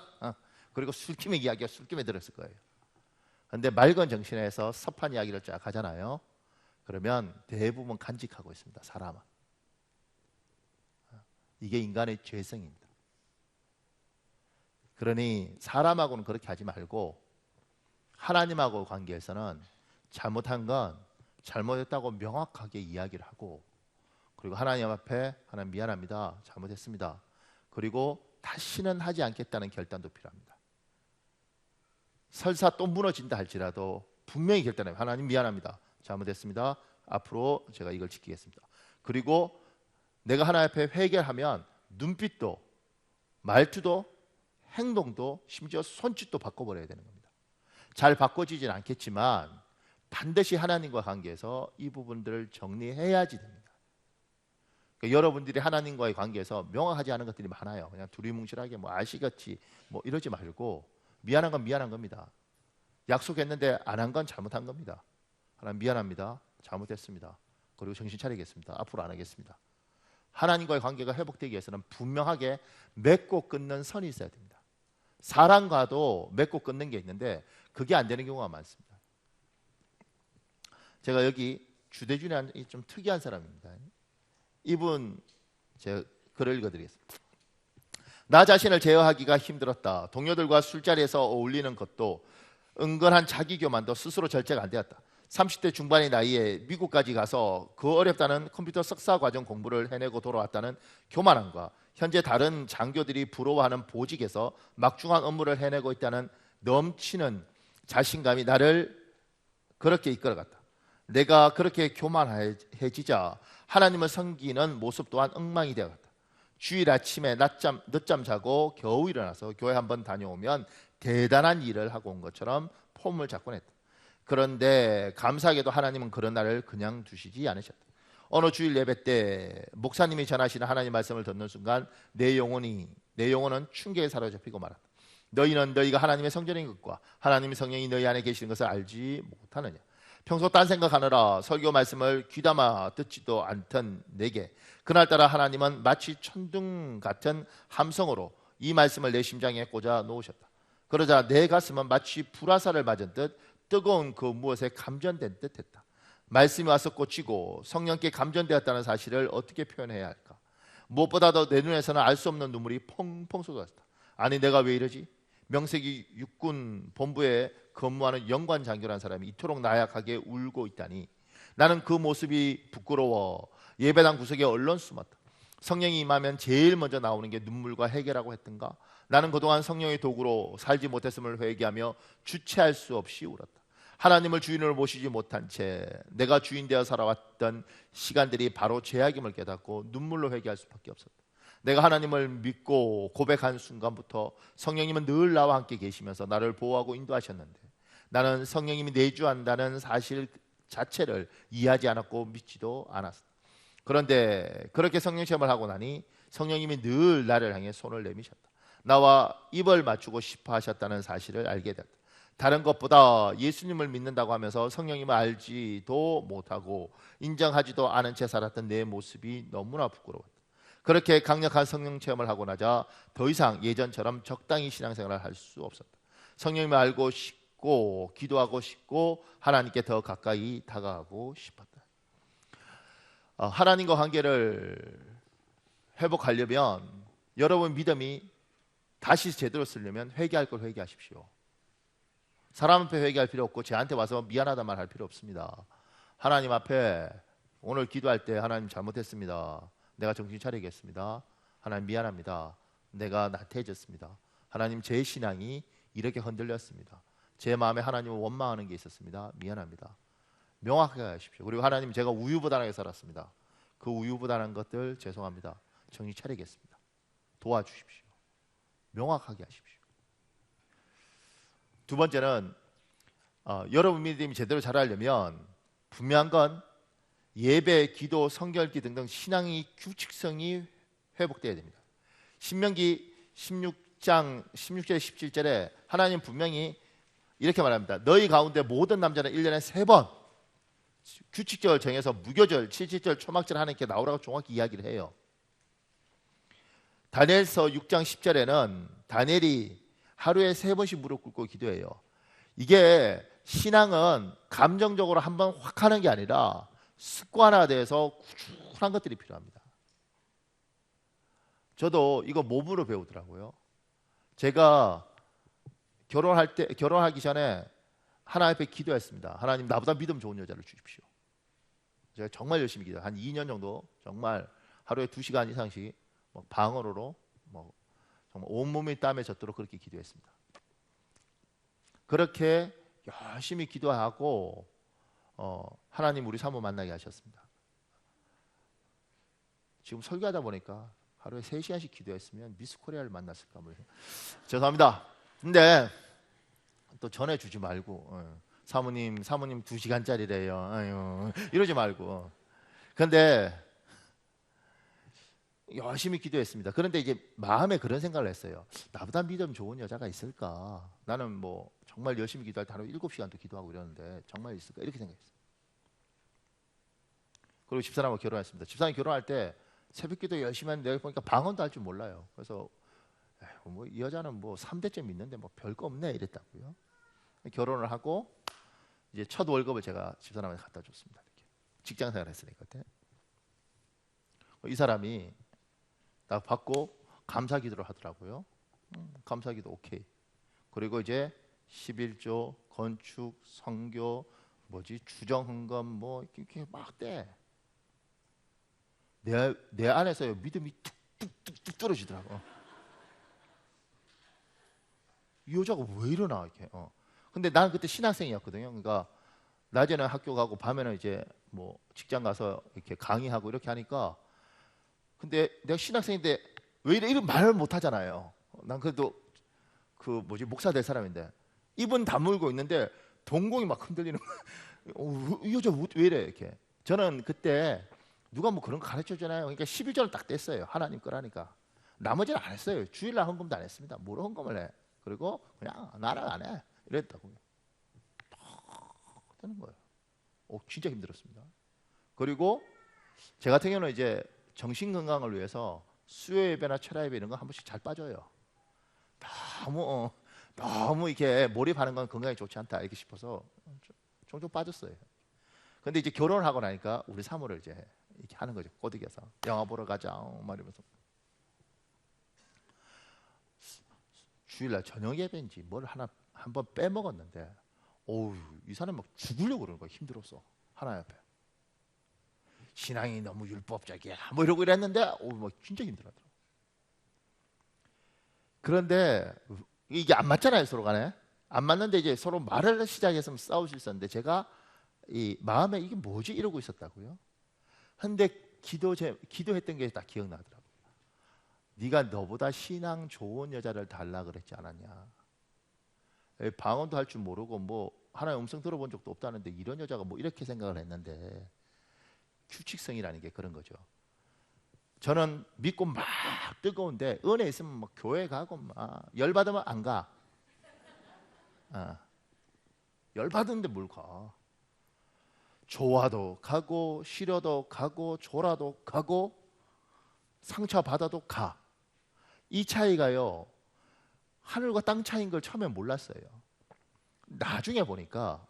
그리고 술김에 이야기가 술김에 들었을 거예요. 그런데 맑은 정신에서 섭한 이야기를 쫙 하잖아요. 그러면 대부분 간직하고 있습니다. 사람은. 이게 인간의 죄성입니다. 그러니 사람하고는 그렇게 하지 말고 하나님하고 관계에서는 잘못한 건 잘못했다고 명확하게 이야기를 하고, 그리고 하나님 앞에 하나님 미안합니다. 잘못했습니다. 그리고 다시는 하지 않겠다는 결단도 필요합니다. 설사 또 무너진다 할지라도 분명히 결단해요. 하나님 미안합니다. 잘못했습니다. 앞으로 제가 이걸 지키겠습니다. 그리고 내가 하나님 앞에 회개하면 눈빛도 말투도 행동도 심지어 손짓도 바꿔버려야 되는 겁니다. 잘 바꿔지진 않겠지만 반드시 하나님과 관계에서 이 부분들을 정리해야지 됩니다. 그러니까 여러분들이 하나님과의 관계에서 명확하지 않은 것들이 많아요. 그냥 두리뭉실하게 뭐 아시겠지 뭐 이러지 말고, 미안한 건 미안한 겁니다. 약속했는데 안 한 건 잘못한 겁니다. 하나님 미안합니다. 잘못했습니다. 그리고 정신 차리겠습니다. 앞으로 안 하겠습니다. 하나님과의 관계가 회복되기 위해서는 분명하게 맺고 끊는 선이 있어야 됩니다. 사람과도 맺고 끊는 게 있는데 그게 안 되는 경우가 많습니다. 제가 여기 주대준이 좀 특이한 사람입니다. 이분 제가 글을 읽어드리겠습니다. 나 자신을 제어하기가 힘들었다. 동료들과 술자리에서 어울리는 것도 은근한 자기교만도 스스로 절제가 안 되었다. 30대 중반의 나이에 미국까지 가서 그 어렵다는 컴퓨터 석사 과정 공부를 해내고 돌아왔다는 교만함과 현재 다른 장교들이 부러워하는 보직에서 막중한 업무를 해내고 있다는 넘치는 자신감이 나를 그렇게 이끌어갔다. 내가 그렇게 교만해지자 하나님을 섬기는 모습 또한 엉망이 되어갔다. 주일 아침에 늦잠 자고 겨우 일어나서 교회 한번 다녀오면 대단한 일을 하고 온 것처럼 폼을 잡곤 했다. 그런데 감사하게도 하나님은 그런 날을 그냥 두시지 않으셨다. 어느 주일 예배 때 목사님이 전하시는 하나님 말씀을 듣는 순간 내 영혼은 충격에 사로잡히고 말았다. 너희는 너희가 하나님의 성전인 것과 하나님의 성령이 너희 안에 계시는 것을 알지 못하느냐. 평소 딴 생각하느라 설교 말씀을 귀담아 듣지도 않던 내게 그날따라 하나님은 마치 천둥 같은 함성으로 이 말씀을 내 심장에 꽂아 놓으셨다. 그러자 내 가슴은 마치 불화살을 맞은 듯 뜨거운 그 무엇에 감전된 듯 했다. 말씀이 와서 꽂히고 성령께 감전되었다는 사실을 어떻게 표현해야 할까? 무엇보다도 내 눈에서는 알 수 없는 눈물이 펑펑 쏟아졌다. 아니 내가 왜 이러지? 명색이 육군 본부에 근무하는 영관 장교라는 사람이 이토록 나약하게 울고 있다니. 나는 그 모습이 부끄러워 예배당 구석에 얼른 숨었다. 성령이 임하면 제일 먼저 나오는 게 눈물과 해결하고 했던가? 나는 그동안 성령의 도구로 살지 못했음을 회개하며 주체할 수 없이 울었다. 하나님을 주인으로 모시지 못한 채 내가 주인 되어 살아왔던 시간들이 바로 죄악임을 깨닫고 눈물로 회개할 수밖에 없었다. 내가 하나님을 믿고 고백한 순간부터 성령님은 늘 나와 함께 계시면서 나를 보호하고 인도하셨는데 나는 성령님이 내주한다는 사실 자체를 이해하지 않았고 믿지도 않았다. 그런데 그렇게 성령 체험을 하고 나니 성령님이 늘 나를 향해 손을 내미셨다. 나와 입을 맞추고 싶어 하셨다는 사실을 알게 됐다. 다른 것보다 예수님을 믿는다고 하면서 성령님을 알지도 못하고 인정하지도 않은 채 살았던 내 모습이 너무나 부끄러웠다. 그렇게 강력한 성령 체험을 하고 나자 더 이상 예전처럼 적당히 신앙생활을 할 수 없었다. 성령님을 알고 싶고 기도하고 싶고 하나님께 더 가까이 다가가고 싶었다. 하나님과 관계를 회복하려면 여러분 믿음이 다시 제대로 쓰려면 회개할 걸 회개하십시오. 사람 앞에 회개할 필요 없고 저한테 와서 미안하다 말할 필요 없습니다. 하나님 앞에 오늘 기도할 때 하나님 잘못했습니다. 내가 정신 차리겠습니다. 하나님 미안합니다. 내가 나태해졌습니다. 하나님 제 신앙이 이렇게 흔들렸습니다. 제 마음에 하나님을 원망하는 게 있었습니다. 미안합니다. 명확하게 하십시오. 그리고 하나님 제가 우유부단하게 살았습니다. 그 우유부단한 것들 죄송합니다. 정신 차리겠습니다. 도와주십시오. 명확하게 하십시오. 두 번째는 여러분 믿음이 제대로 자라려면 분명한 건 예배, 기도, 성결기 등등 신앙의 규칙성이 회복돼야 됩니다. 신명기 16장 16절 17절에 하나님 분명히 이렇게 말합니다. 너희 가운데 모든 남자는 1년에 3번 규칙적을 정해서 무교절, 77절, 초막절 하나님께 나오라고 정확히 이야기를 해요. 다니엘서 6장 10절에는 다니엘이 하루에 3번씩 무릎 꿇고 기도해요. 이게 신앙은 감정적으로 한번 확 하는 게 아니라 습관화돼서 꾸준한 것들이 필요합니다. 저도 이거 몸으로 배우더라고요. 제가 결혼하기 전에 하나님 앞에 기도했습니다. 하나님 나보다 믿음 좋은 여자를 주십시오. 제가 정말 열심히 기도해요. 한 2년 정도 정말 하루에 2시간 이상씩 방언으로 정말 온몸이 땀에 젖도록 그렇게 기도했습니다. 그렇게 열심히 기도하고 하나님 우리 사모 만나게 하셨습니다. 지금 설교하다 보니까 하루에 3시간씩 기도했으면 미스 코리아를 만났을까 모르겠어요. 죄송합니다. 근데 또 전해주지 말고 사모님 2시간짜리래요. 아유, 이러지 말고. 그런데 열심히 기도했습니다. 그런데 이제 마음에 그런 생각을 했어요. 나보다 믿음 좋은 여자가 있을까? 나는 뭐 정말 열심히 기도할 때 하루 7시간도 기도하고 이러는데 정말 있을까? 이렇게 생각했어요. 그리고 집사람하고 결혼했습니다. 집사람이 결혼할 때 새벽 기도 열심히 하는데 내가 보니까 방언도 할 줄 몰라요. 그래서 뭐 이 여자는 뭐 3대쯤 있는데 뭐 별거 없네 이랬다고요. 결혼을 하고 이제 첫 월급을 제가 집사람한테 갖다 줬습니다. 이렇게. 직장 생활 했으니까 그때. 이 사람이 나 받고 감사 기도를 하더라고요. 감사 기도 오케이. 그리고 이제 11조, 건축, 선교, 주정 헌금 뭐 이렇게 막 떼. 내 안에서요 믿음이 뚝뚝뚝뚝 떨어지더라고. 이 여자가 왜 이러나 이렇게. 근데 나는 그때 신학생이었거든요. 그러니까 낮에는 학교 가고 밤에는 이제 뭐 직장 가서 이렇게 강의하고 이렇게 하니까. 근데 내가 신학생인데 왜 이런 말을 못 하잖아요. 난 그래도 목사 될 사람인데 입은 다물고 있는데 동공이 막 흔들리는 거야. 이 여자 왜 이래 이렇게. 저는 그때 누가 뭐 그런 거 가르쳐 주잖아요. 그러니까 11조를 딱 뗐어요. 하나님 거라니까. 나머지는 안 했어요. 주일날 헌금도 안 했습니다. 뭐로 헌금을 해? 그리고 그냥 나는 안 해. 이랬다고요. 되는 거예요. 진짜 힘들었습니다. 그리고 제 같은 경우는 이제 정신 건강을 위해서 수요 예배나 철야 예배 이런 거 한 번씩 잘 빠져요. 너무 이렇게 몰입하는 건 건강에 좋지 않다 이렇게 싶어서 종종 빠졌어요. 근데 이제 결혼을 하고 나니까 우리 사모를 이제 이렇게 하는 거죠. 꼬드겨서 영화 보러 가자 말이면서 주일날 저녁 예배인지 뭘 하나 한번 빼먹었는데 이 사람 막 죽으려고 그러는 거야. 힘들어서 하나님 앞에. 신앙이 너무 율법적이야 뭐 이러고 이랬는데 막 진짜 힘들어하더라고. 그런데 이게 안 맞잖아요. 서로 간에 안 맞는데 이제 서로 말을 시작해서 싸울 수 있었는데 제가 이 마음에 이게 뭐지 이러고 있었다고요. 근데 기도했던 게 딱 기억나더라고요. 네가 너보다 신앙 좋은 여자를 달라 그랬지 않았냐. 방언도 할 줄 모르고 뭐 하나의 음성 들어본 적도 없다는데 이런 여자가 뭐 이렇게 생각을 했는데 규칙성이라는 게 그런 거죠. 저는 믿고 막 뜨거운데 은혜 있으면 막 교회 가고 막 열받으면 안 가. 열받은데 뭘 가. 좋아도 가고 싫어도 가고 졸아도 가고 상처받아도 가. 이 차이가요 하늘과 땅 차이인 걸 처음에 몰랐어요. 나중에 보니까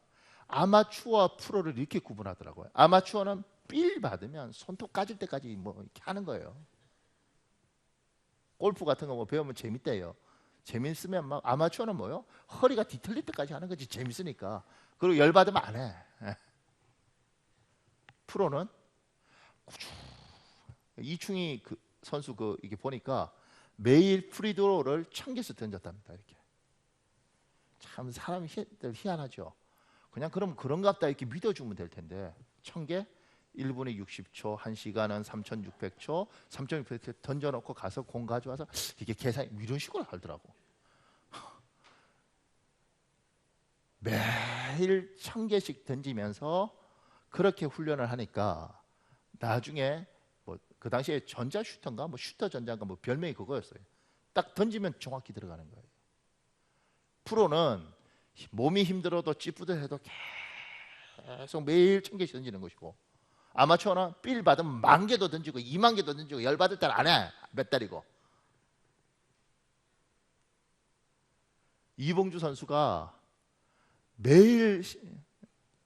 아마추어와 프로를 이렇게 구분하더라고요. 아마추어는 삘 받으면 손톱 까질 때까지 뭐 이렇게 하는 거예요. 골프 같은 거 뭐 배우면 재밌대요. 재밌으면 막 아마추어는 뭐요? 허리가 뒤틀릴 때까지 하는 거지. 재밌으니까. 그리고 열 받으면 안 해. 프로는 이충희 선수 이게 보니까 매일 프리드로를 1000개씩 던졌답니다. 이렇게. 참 사람이 희한하죠. 그냥 그럼 그런갑다 이렇게 믿어주면 될 텐데 1000개 1분에 60초, 1시간은 3600초, 3600초 던져놓고 가서 공 가져와서 이게 계산이 이런 식으로 하더라고. 매일 1000개씩 던지면서 그렇게 훈련을 하니까 나중에 그 당시에 전자슈터인가 뭐 슈터 전자인가 뭐 별명이 그거였어요. 딱 던지면 정확히 들어가는 거예요. 프로는 몸이 힘들어도 찌뿌듯해도 계속 매일 1000개씩 던지는 것이고 아마추어는 삘 받으면 10,000개도 던지고 20,000개도 던지고 열 받을 때는 안 해. 몇 달이고. 이봉주 선수가 매일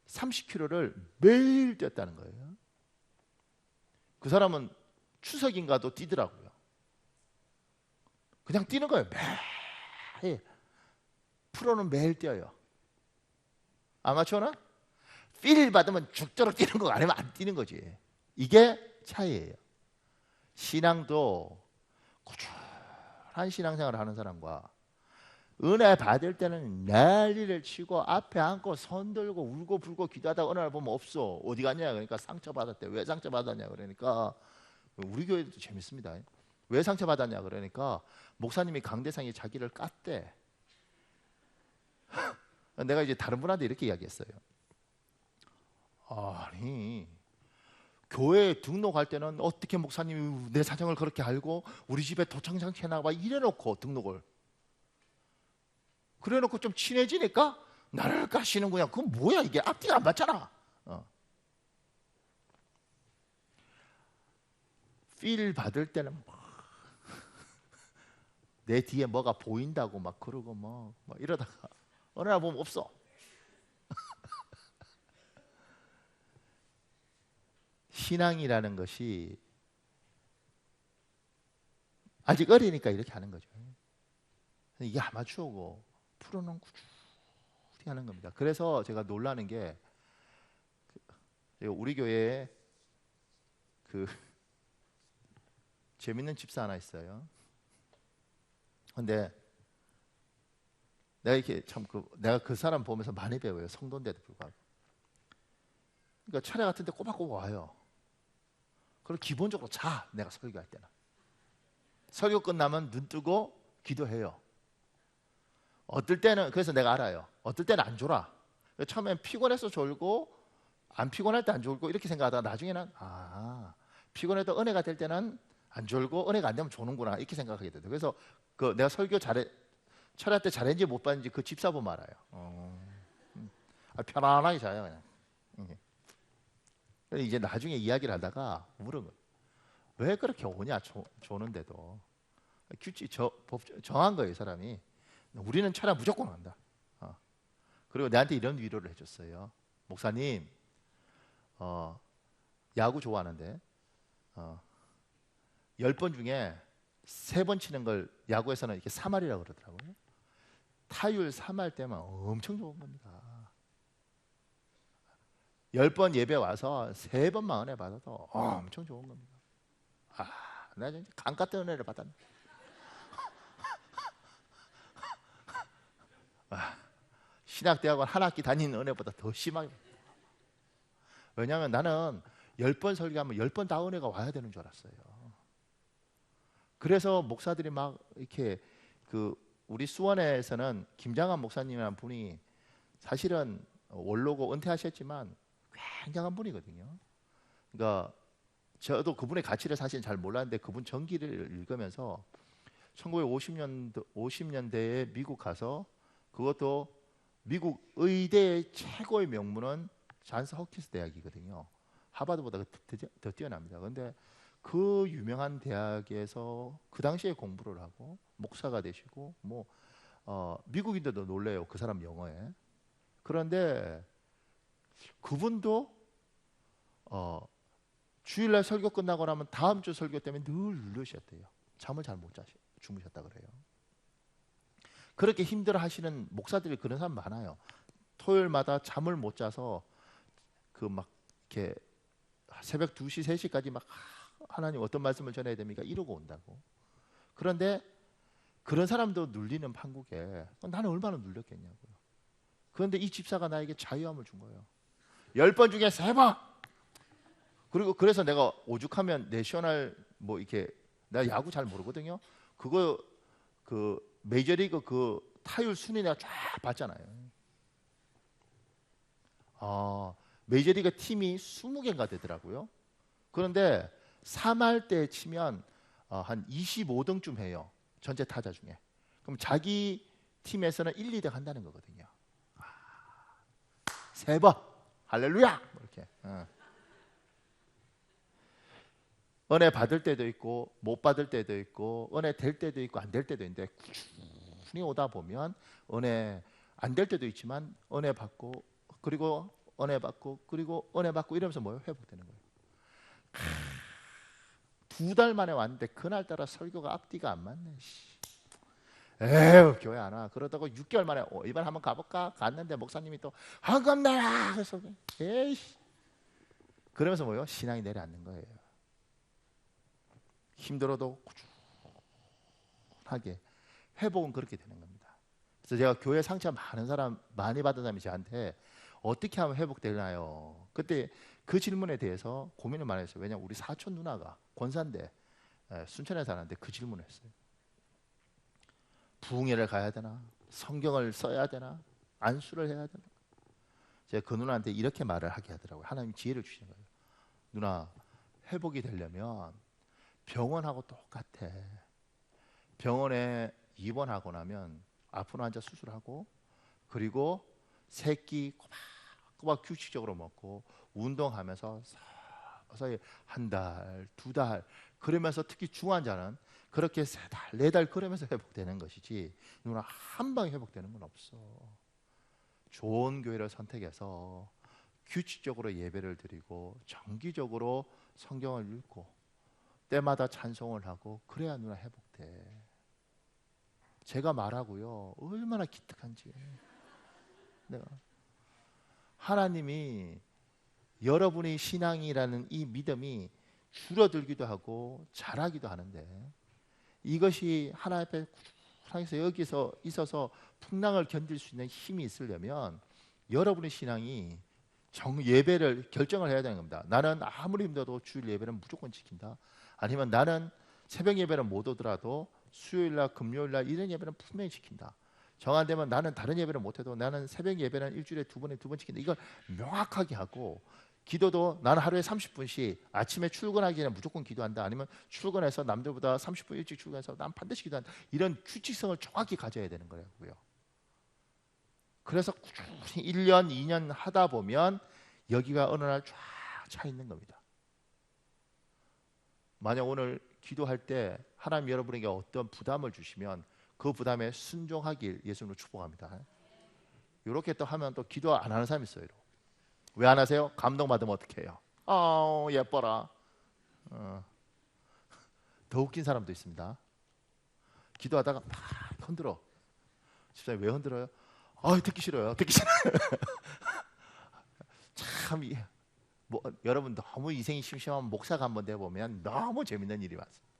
30km를 매일 뛰었다는 거예요. 그 사람은 추석인가도 뛰더라고요. 그냥 뛰는 거예요. 매일. 프로는 매일 뛰어요. 아마추어는 필 받으면 죽도록 뛰는 거 아니면 안 뛰는 거지. 이게 차이예요. 신앙도 꾸준한 신앙생활을 하는 사람과 은혜 받을 때는 난리를 치고 앞에 앉고 손 들고 울고 불고 기도하다가 어느 날 보면 없어. 어디 갔냐 그러니까 상처받았대. 왜 상처받았냐 그러니까 우리 교회도 재밌습니다. 왜 상처받았냐 그러니까 목사님이 강대상이 자기를 깠대. 내가 이제 다른 분한테 이렇게 이야기했어요. 아니, 교회에 등록할 때는 어떻게 목사님이 내 사정을 그렇게 알고 우리 집에 도청장 해놔봐 이래놓고 등록을 그래놓고 좀 친해지니까 나를 까시는구나. 그건 뭐야 이게 앞뒤가 안 맞잖아. 필 받을 때는 내 뒤에 뭐가 보인다고 막 그러고 뭐 이러다가 어느 날 보면 없어. 신앙이라는 것이 아직 어리니까 이렇게 하는 거죠. 이게 아마추어고 프로는 꾸준히 하는 겁니다. 그래서 제가 놀라는 게 우리 교회에 그 재밌는 집사 하나 있어요. 근데 내가 이렇게 참 내가 그 사람 보면서 많이 배워요. 성도인데도 불구하고. 그러니까 차례 같은 데 꼬박꼬박 와요. 그리고 기본적으로 내가 설교할 때는 설교 끝나면 눈 뜨고 기도해요. 어떨 때는 그래서 내가 알아요. 어떨 때는 안 졸아. 처음엔 피곤해서 졸고 안 피곤할 때 안 졸고 이렇게 생각하다가 나중에는 피곤해도 은혜가 될 때는 안 졸고 은혜가 안 되면 조는구나 이렇게 생각하게 돼요. 그래서 내가 설교 철야 때 잘했는지 못 봤는지 그 집사 보면 알아요. 편안하게 자요 그냥. 이제 나중에 이야기를 하다가 물으면 왜 그렇게 오냐 조는데도 규칙 정한 거예요. 사람이 우리는 철야 무조건 한다. 그리고 내한테 이런 위로를 해줬어요. 목사님 야구 좋아하는데 10번 중에 3번 치는 걸 야구에서는 이렇게 3할이라고 그러더라고요. 타율 3할 때만 엄청 좋은 겁니다. 10번 예배 와서 3번만 은혜 받아도 엄청 좋은 겁니다. 나 진짜 강 같은 은혜를 받았네. 신학대학원 한 학기 다니는 은혜보다 더 심하게. 왜냐하면 나는 10번 설교하면 10번 다 은혜가 와야 되는 줄 알았어요. 그래서 목사들이 막 이렇게 우리 수원에서는 김장한 목사님이라는 분이 사실은 원로고 은퇴하셨지만 굉장한 분이거든요. 그러니까 저도 그분의 가치를 사실 잘 몰랐는데 그분 전기를 읽으면서 1950년대에 미국 가서 그것도 미국 의대의 최고의 명문은 잔스 홉킨스 대학이거든요. 하버드보다 더 뛰어납니다. 그런데 그 유명한 대학에서 그 당시에 공부를 하고 목사가 되시고 미국인들도 놀래요. 그 사람 영어에. 그런데 그분도 주일날 설교 끝나고 나면 다음 주 설교 때문에 늘 누르셨대요. 잠을 잘 못 주무셨다 그래요. 그렇게 힘들어 하시는 목사들이 그런 사람 많아요. 토요일마다 잠을 못 자서 막 이렇게 새벽 2시, 3시까지 막 하나님 어떤 말씀을 전해야 됩니까? 이러고 온다고. 그런데 그런 사람도 눌리는 판국에 나는 얼마나 눌렸겠냐고요. 그런데 이 집사가 나에게 자유함을 준 거예요. 10번 중에 3번. 그리고 그래서 내가 오죽하면 내셔널 이렇게 내가 야구 잘 모르거든요. 그거 메이저리그 타율 순위 내가 쫙 봤잖아요. 메이저리그 팀이 20개인가 되더라고요. 그런데 3할 때 치면 한 25등쯤 해요. 전체 타자 중에. 그럼 자기 팀에서는 1, 2등 한다는 거거든요. 3번 할렐루야 이렇게. 은혜 받을 때도 있고 못 받을 때도 있고 은혜 될 때도 있고 안 될 때도 있는데 꾸준히 오다 보면 은혜 안 될 때도 있지만 은혜 받고 그리고 은혜 받고 그리고 은혜 받고 이러면서 회복되는 거예요. 2달 만에 왔는데 그날따라 설교가 앞뒤가 안 맞네. 에휴 교회 안 와. 그러다가 6개월 만에 이번 한번 가볼까? 갔는데 목사님이 또 헌금 내라. 그래서 에이씨. 그러면서 신앙이 내려앉는 거예요. 힘들어도 꾸준하게 회복은 그렇게 되는 겁니다. 그래서 제가 교회 상처 많이 받은 사람이 저한테 어떻게 하면 회복되나요? 그때 그 질문에 대해서 고민을 많이 했어요. 왜냐하면 우리 사촌 누나가 권산대 순천에 사는데 그 질문을 했어요. 부흥회를 가야 되나? 성경을 써야 되나? 안수를 해야 된다. 제가 그 누나한테 이렇게 말을 하게 하더라고요. 하나님 지혜를 주시는 거예요. 누나, 회복이 되려면 병원하고 똑같아. 병원에 입원하고 나면 아픈 환자 수술하고, 그리고 새끼 꼬박꼬박 규칙적으로 먹고 운동하면서 서서히 한 달, 두 달, 그러면서 특히 중환자는 그렇게 세 달, 네 달 그러면서 회복되는 것이지, 누나 한 방에 회복되는 건 없어. 좋은 교회를 선택해서 규칙적으로 예배를 드리고 정기적으로 성경을 읽고 때마다 찬송을 하고, 그래야 누나 회복돼. 제가 말하고요, 얼마나 기특한지. 내가 하나님이 여러분의 신앙이라는 이 믿음이 줄어들기도 하고 자라기도 하는데, 이것이 하나님 앞에 상에서 여기서 있어서 풍랑을 견딜 수 있는 힘이 있으려면 여러분의 신앙이 예배를 결정을 해야 되는 겁니다. 나는 아무리 힘들어도 주일 예배는 무조건 지킨다. 아니면 나는 새벽 예배는 못 오더라도 수요일날, 금요일날 이런 예배는 분명히 지킨다. 정한되면 나는 다른 예배를 못해도 나는 새벽 예배는 일주일에 두 번 지킨다. 이걸 명확하게 하고, 기도도 나는 하루에 30분씩 아침에 출근하기 전에 무조건 기도한다. 아니면 출근해서 남들보다 30분 일찍 출근해서 난 반드시 기도한다. 이런 규칙성을 정확히 가져야 되는 거고요. 그래서 꾸준히 1년, 2년 하다 보면 여기가 어느 날 쫙 차 있는 겁니다. 만약 오늘 기도할 때 하나님 여러분에게 어떤 부담을 주시면 그 부담에 순종하길 예수님으로 축복합니다. 이렇게 또 하면 또 기도 안 하는 사람이 있어요. 왜 안 하세요? 감동받으면 어떻게 해요? 예뻐라. 더 웃긴 사람도 있습니다. 기도하다가 막 흔들어. 집사님 왜 흔들어요? 듣기 싫어요. 듣기 싫어요. 참, 여러분 너무 인생이 심심하면 목사가 한번 돼보면 너무 재밌는 일이 많습니다.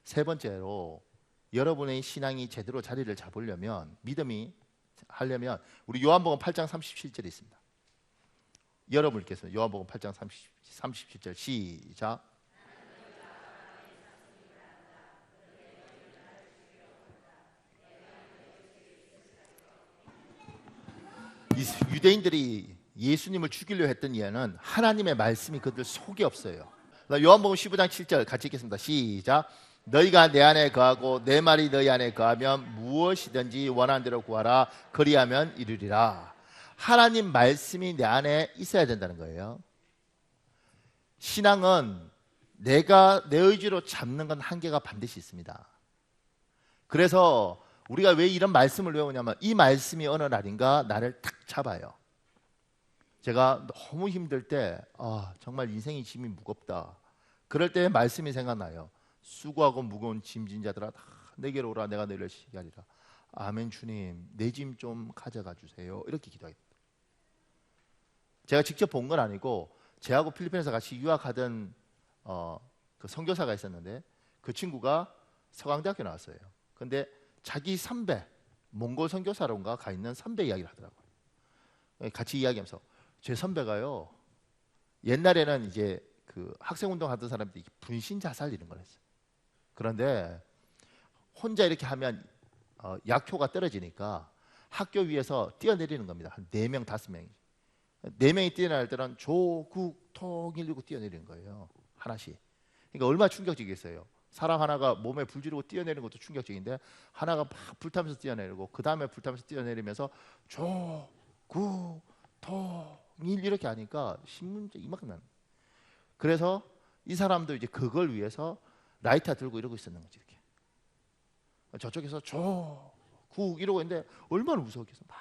세 번째로, 여러분의 신앙이 제대로 자리를 잡으려면, 믿음이 하려면, 우리 요한복음 8장 37절에 있습니다. 여러분 읽겠습니다. 요한복음 8장 37절 시작. 유대인들이 예수님을 죽이려 했던 이유는 하나님의 말씀이 그들 속에 없어요. 요한복음 15장 7절 같이 읽겠습니다. 시작. 너희가 내 안에 거하고 내 말이 너희 안에 거하면 무엇이든지 원하는 대로 구하라. 그리하면 이루리라. 하나님 말씀이 내 안에 있어야 된다는 거예요. 신앙은 내가 내 의지로 잡는 건 한계가 반드시 있습니다. 그래서 우리가 왜 이런 말씀을 외우냐면, 이 말씀이 어느 날인가 나를 탁 잡아요. 제가 너무 힘들 때 정말 인생의 짐이 무겁다, 그럴 때 말씀이 생각나요. 수고하고 무거운 짐진 자들아 다 내게로 오라. 내가 너희를 쉬게 하리라. 아멘. 주님, 내 짐 좀 가져가 주세요. 이렇게 기도하겠다. 제가 직접 본 건 아니고, 제하고 필리핀에서 같이 유학하던 그 선교사가 있었는데, 그 친구가 서강대학교 나왔어요. 근데 자기 선배, 몽골 선교사론가 가 있는 선배 이야기를 하더라고요. 같이 이야기하면서, 제 선배가요, 옛날에는 이제 그 학생운동 하던 사람들이 분신 자살 이런 걸 했어요. 그런데 혼자 이렇게 하면 약효가 떨어지니까 학교 위에서 뛰어내리는 겁니다. 한 4명, 5명이. 4명이 뛰어날 때는 조국통일 이러고 뛰어내리는 거예요. 하나씩. 그러니까 얼마나 충격적이겠어요. 사람 하나가 몸에 불 지르고 뛰어내리는 것도 충격적인데, 하나가 막 불타면서 뛰어내리고, 그 다음에 불타면서 뛰어내리면서 조국통일 이렇게 하니까 신문제 이만큼 나는. 그래서 이 사람도 이제 그걸 위해서 라이터 들고 이러고 있었는 거지. 이렇게 저쪽에서 조국 이러고 있는데 얼마나 무서웠겠어. 막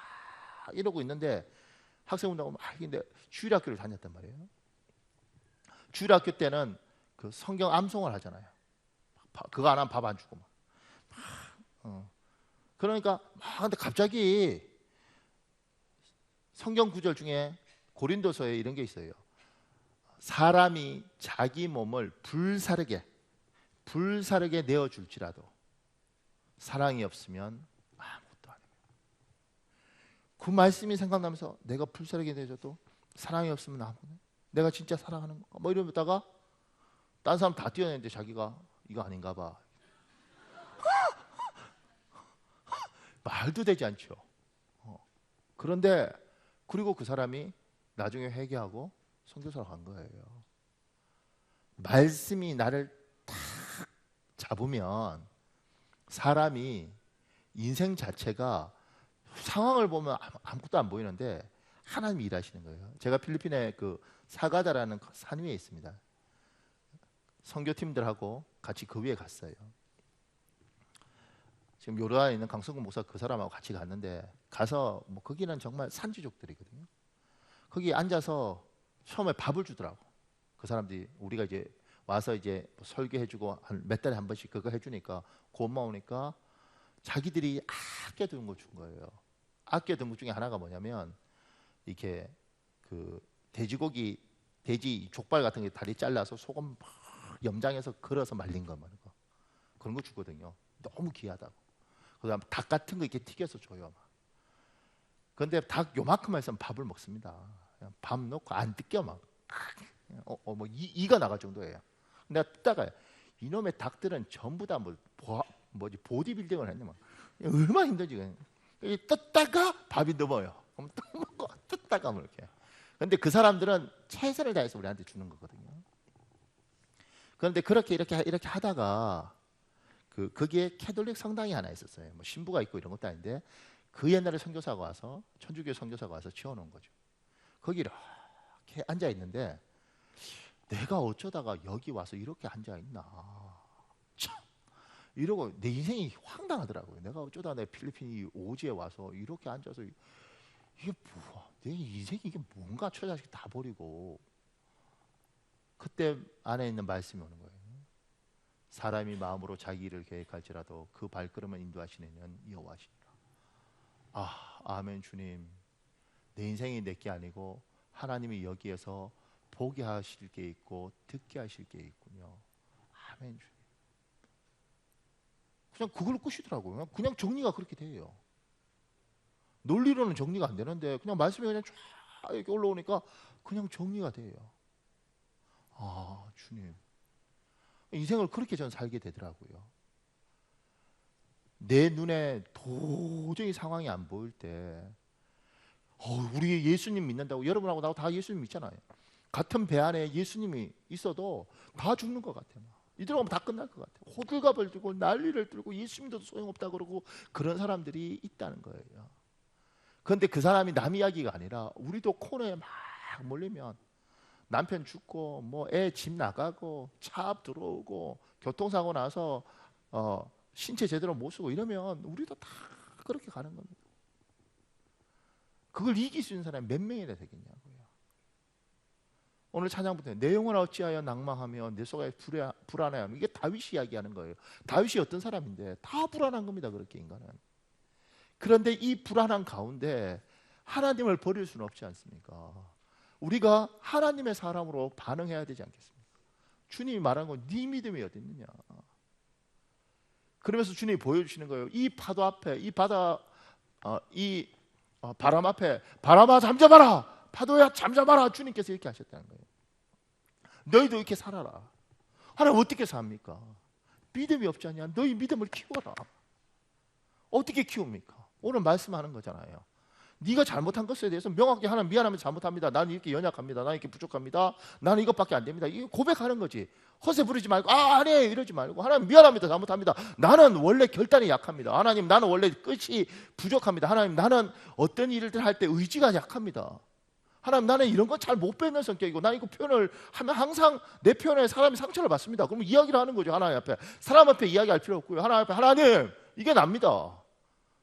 이러고 있는데 학생운동하고 막 있는데 주일학교를 다녔단 말이에요. 주일학교 때는 그 성경 암송을 하잖아요. 그거 안 하면 밥 안 주고 막. 그러니까 막 근데 갑자기 성경 구절 중에 고린도서에 이런 게 있어요. 사람이 자기 몸을 불사르게 내어줄지라도 사랑이 없으면 아무것도 안 해요. 그 말씀이 생각나면서, 내가 불사르게 내줘도 사랑이 없으면 아무것도, 내가 진짜 사랑하는 건가? 뭐 이러다가 딴 사람 다 뛰어내는데 자기가 이거 아닌가 봐. 말도 되지 않죠. 그런데 그리고 그 사람이 나중에 회개하고 선교사로 간 거예요. 말씀이 나를 탁 잡으면 사람이 인생 자체가 상황을 보면 아무것도 안 보이는데 하나님이 일하시는 거예요. 제가 필리핀에 그 사가다라는 산 위에 있습니다. 선교팀들하고 같이 그 위에 갔어요. 지금 요르단에 있는 강성구 목사 그 사람하고 같이 갔는데 가서 뭐 거기는 정말 산지족들이거든요. 거기 앉아서 처음에 밥을 주더라고. 그 사람들이 우리가 이제 와서 이제 설교해주고 몇 달에 한 번씩 그거 해주니까 고마우니까 자기들이 아껴둔 거 준 거예요. 아껴둔 것 중에 하나가 뭐냐면 이렇게 그 돼지고기, 돼지 족발 같은 게 다리 잘라서 소금 염장해서 걸어서 말린 거 말고 그런 거 주거든요. 너무 귀하다고. 그다음 닭 같은 거 이렇게 튀겨서 줘요. 그런데 닭 요만큼만 있으면 밥을 먹습니다. 그냥 밥 넣고 안 뜯겨 막. 뭐 이가 나갈 정도예요. 내가 뜯다가 이놈의 닭들은 전부 다 뭐지 보디빌딩을 했네 막. 얼마나 힘들지. 뜯다가 밥이 넘어요. 그럼 또 먹고 뜯다가 뭐 이렇게. 그런데 그 사람들은 최선을 다해서 우리한테 주는 거거든요. 그런데 그렇게 이렇게 하다가 거기에 캐톨릭 성당이 하나 있었어요. 뭐 신부가 있고 이런 것도 아닌데 그 옛날에 선교사가 와서 천주교 선교사가 와서 지어놓은 거죠. 거기 이렇게 앉아 있는데 내가 어쩌다가 여기 와서 이렇게 앉아 있나 참 이러고 내 인생이 황당하더라고요. 내가 어쩌다 내 필리핀 오지에 와서 이렇게 앉아서 이게 뭐야? 내 인생이 이게 뭔가 처자식 다 버리고 그때 안에 있는 말씀이 오는 거예요. 사람이 마음으로 자기 일을 계획할지라도 그 발걸음을 인도하시는 이는 여호와시니라. 아멘. 주님, 내 인생이 내게 아니고 하나님이 여기에서 보게 하실 게 있고 듣게 하실 게 있군요. 아멘. 주님. 그냥 그걸로 끝이더라고요. 그냥 정리가 그렇게 돼요. 논리로는 정리가 안 되는데 그냥 말씀이 그냥 쫙 이렇게 올라오니까 그냥 정리가 돼요. 주님, 인생을 그렇게 저는 살게 되더라고요. 내 눈에 도저히 상황이 안 보일 때 우리 예수님 믿는다고 여러분하고 나하고 다 예수님 믿잖아요. 같은 배 안에 예수님이 있어도 다 죽는 것 같아요. 이대로 하면 다 끝날 것 같아요. 호들갑을 들고 난리를 들고 예수 믿어도 소용없다 그러고 그런 사람들이 있다는 거예요. 그런데 그 사람이 남 이야기가 아니라 우리도 코너에 막 몰리면 남편 죽고 뭐 애 집 나가고 차 앞 들어오고 교통사고 나서 신체 제대로 못 쓰고 이러면 우리도 다 그렇게 가는 겁니다. 그걸 이길 수 있는 사람이 몇 명이나 되겠냐고요. 오늘 찬양부터 내 영혼 어찌하여 낭망하며 내 속에 불안해하며 이게 다윗이 이야기하는 거예요. 다윗이 어떤 사람인데 다 불안한 겁니다. 그렇게 인간은. 그런데 이 불안한 가운데 하나님을 버릴 수는 없지 않습니까? 우리가 하나님의 사람으로 반응해야 되지 않겠습니까? 주님이 말한 건 네 믿음이 어디 있느냐. 그러면서 주님이 보여주시는 거예요. 이 파도 앞에 이 바다 바람 앞에 바람아 잠잠하라. 파도야 잠잠하라. 주님께서 이렇게 하셨다는 거예요. 너희도 이렇게 살아라. 하나님 어떻게 삽니까? 믿음이 없지 않냐? 너희 믿음을 키워라. 어떻게 키웁니까? 오늘 말씀하는 거잖아요. 네가 잘못한 것에 대해서 명확히 하나님 미안합니다. 잘못합니다. 나는 이렇게 연약합니다. 나는 이렇게 부족합니다. 나는 이것밖에 안 됩니다. 이거 고백하는 거지. 허세 부리지 말고 아니에요 이러지 말고 하나님 미안합니다. 잘못합니다. 나는 원래 결단이 약합니다. 하나님 나는 원래 끝이 부족합니다. 하나님 나는 어떤 일을 할 때 의지가 약합니다. 하나님 나는 이런 건 잘 못 뱉는 성격이고 나는 이거 표현을 하면 항상 내 표현에 사람이 상처를 받습니다. 그러면 이야기를 하는 거죠. 하나님 앞에. 사람 앞에 이야기할 필요 없고요. 하나님 앞에 하나님 이게 납니다.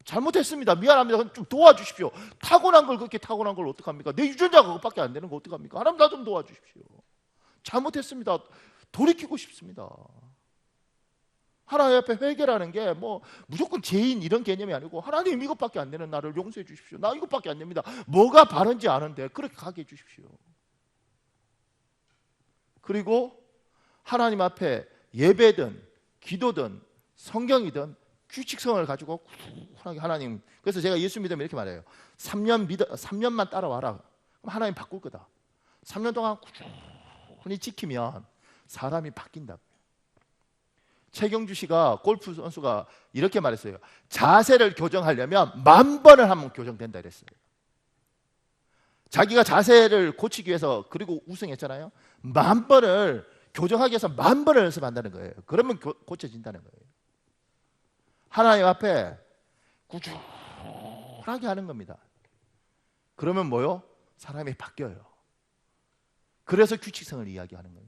잘못했습니다. 미안합니다. 좀 도와주십시오. 타고난 걸 그렇게 타고난 걸 어떡합니까? 내 유전자가 그것밖에 안 되는 거 어떡합니까? 하나님 나 좀 도와주십시오. 잘못했습니다. 돌이키고 싶습니다. 하나님 앞에 회개라는 게 뭐 무조건 죄인 이런 개념이 아니고 하나님 이것밖에 안 되는 나를 용서해 주십시오. 나 이것밖에 안 됩니다. 뭐가 바른지 아는데 그렇게 가게 해 주십시오. 그리고 하나님 앞에 예배든 기도든 성경이든 규칙성을 가지고 쿨하게 하나님. 그래서 제가 예수 믿으면 이렇게 말해요. 3년만 따라와라. 그럼 하나님 바꿀 거다. 3년 동안 꾸준히 지키면 사람이 바뀐다고요. 최경주 씨가 골프 선수가 이렇게 말했어요. 자세를 교정하려면 10,000번을 하면 교정된다 그랬어요. 자기가 자세를 고치기 위해서 그리고 우승했잖아요. 10,000번을 교정하기 위해서 10,000번을 연습한다는 거예요. 그러면 고쳐진다는 거예요. 하나님 앞에 꾸준하게 하는 겁니다. 그러면 뭐요? 사람이 바뀌어요. 그래서 규칙성을 이야기하는 거예요.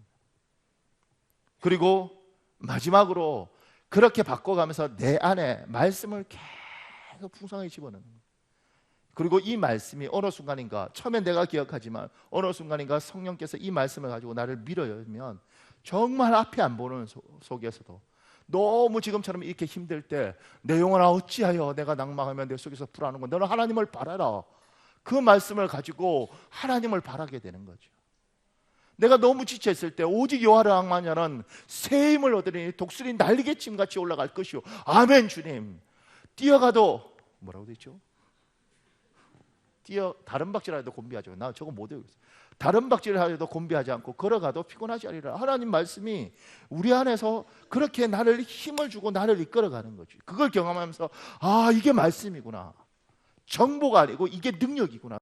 그리고 마지막으로 그렇게 바꿔가면서 내 안에 말씀을 계속 풍성하게 집어넣는 거예요. 그리고 이 말씀이 어느 순간인가, 처음엔 내가 기억하지만 어느 순간인가 성령께서 이 말씀을 가지고 나를 밀어열면 정말 앞에 안 보는 속에서도 너무 지금처럼 이렇게 힘들 때 내 영혼아 어찌하여 내가 낭망하면 내 속에서 불안하는 건 너는 하나님을 바라라. 그 말씀을 가지고 하나님을 바라게 되는 거죠. 내가 너무 지쳐있을 때 오직 여호와를 앙망하는 새 힘을 얻으리니 독수리 날개침같이 올라갈 것이요. 아멘. 주님. 뛰어가도 뭐라고 되죠? 다른 박질을 하여도 곤비하지. 나 저거 못 외우겠어. 다른 박질을 하여도 곤비하지 않고 걸어가도 피곤하지 않으리라. 하나님 말씀이 우리 안에서 그렇게 나를 힘을 주고 나를 이끌어가는 거지. 그걸 경험하면서 아, 이게 말씀이구나. 정보가 아니고 이게 능력이구나.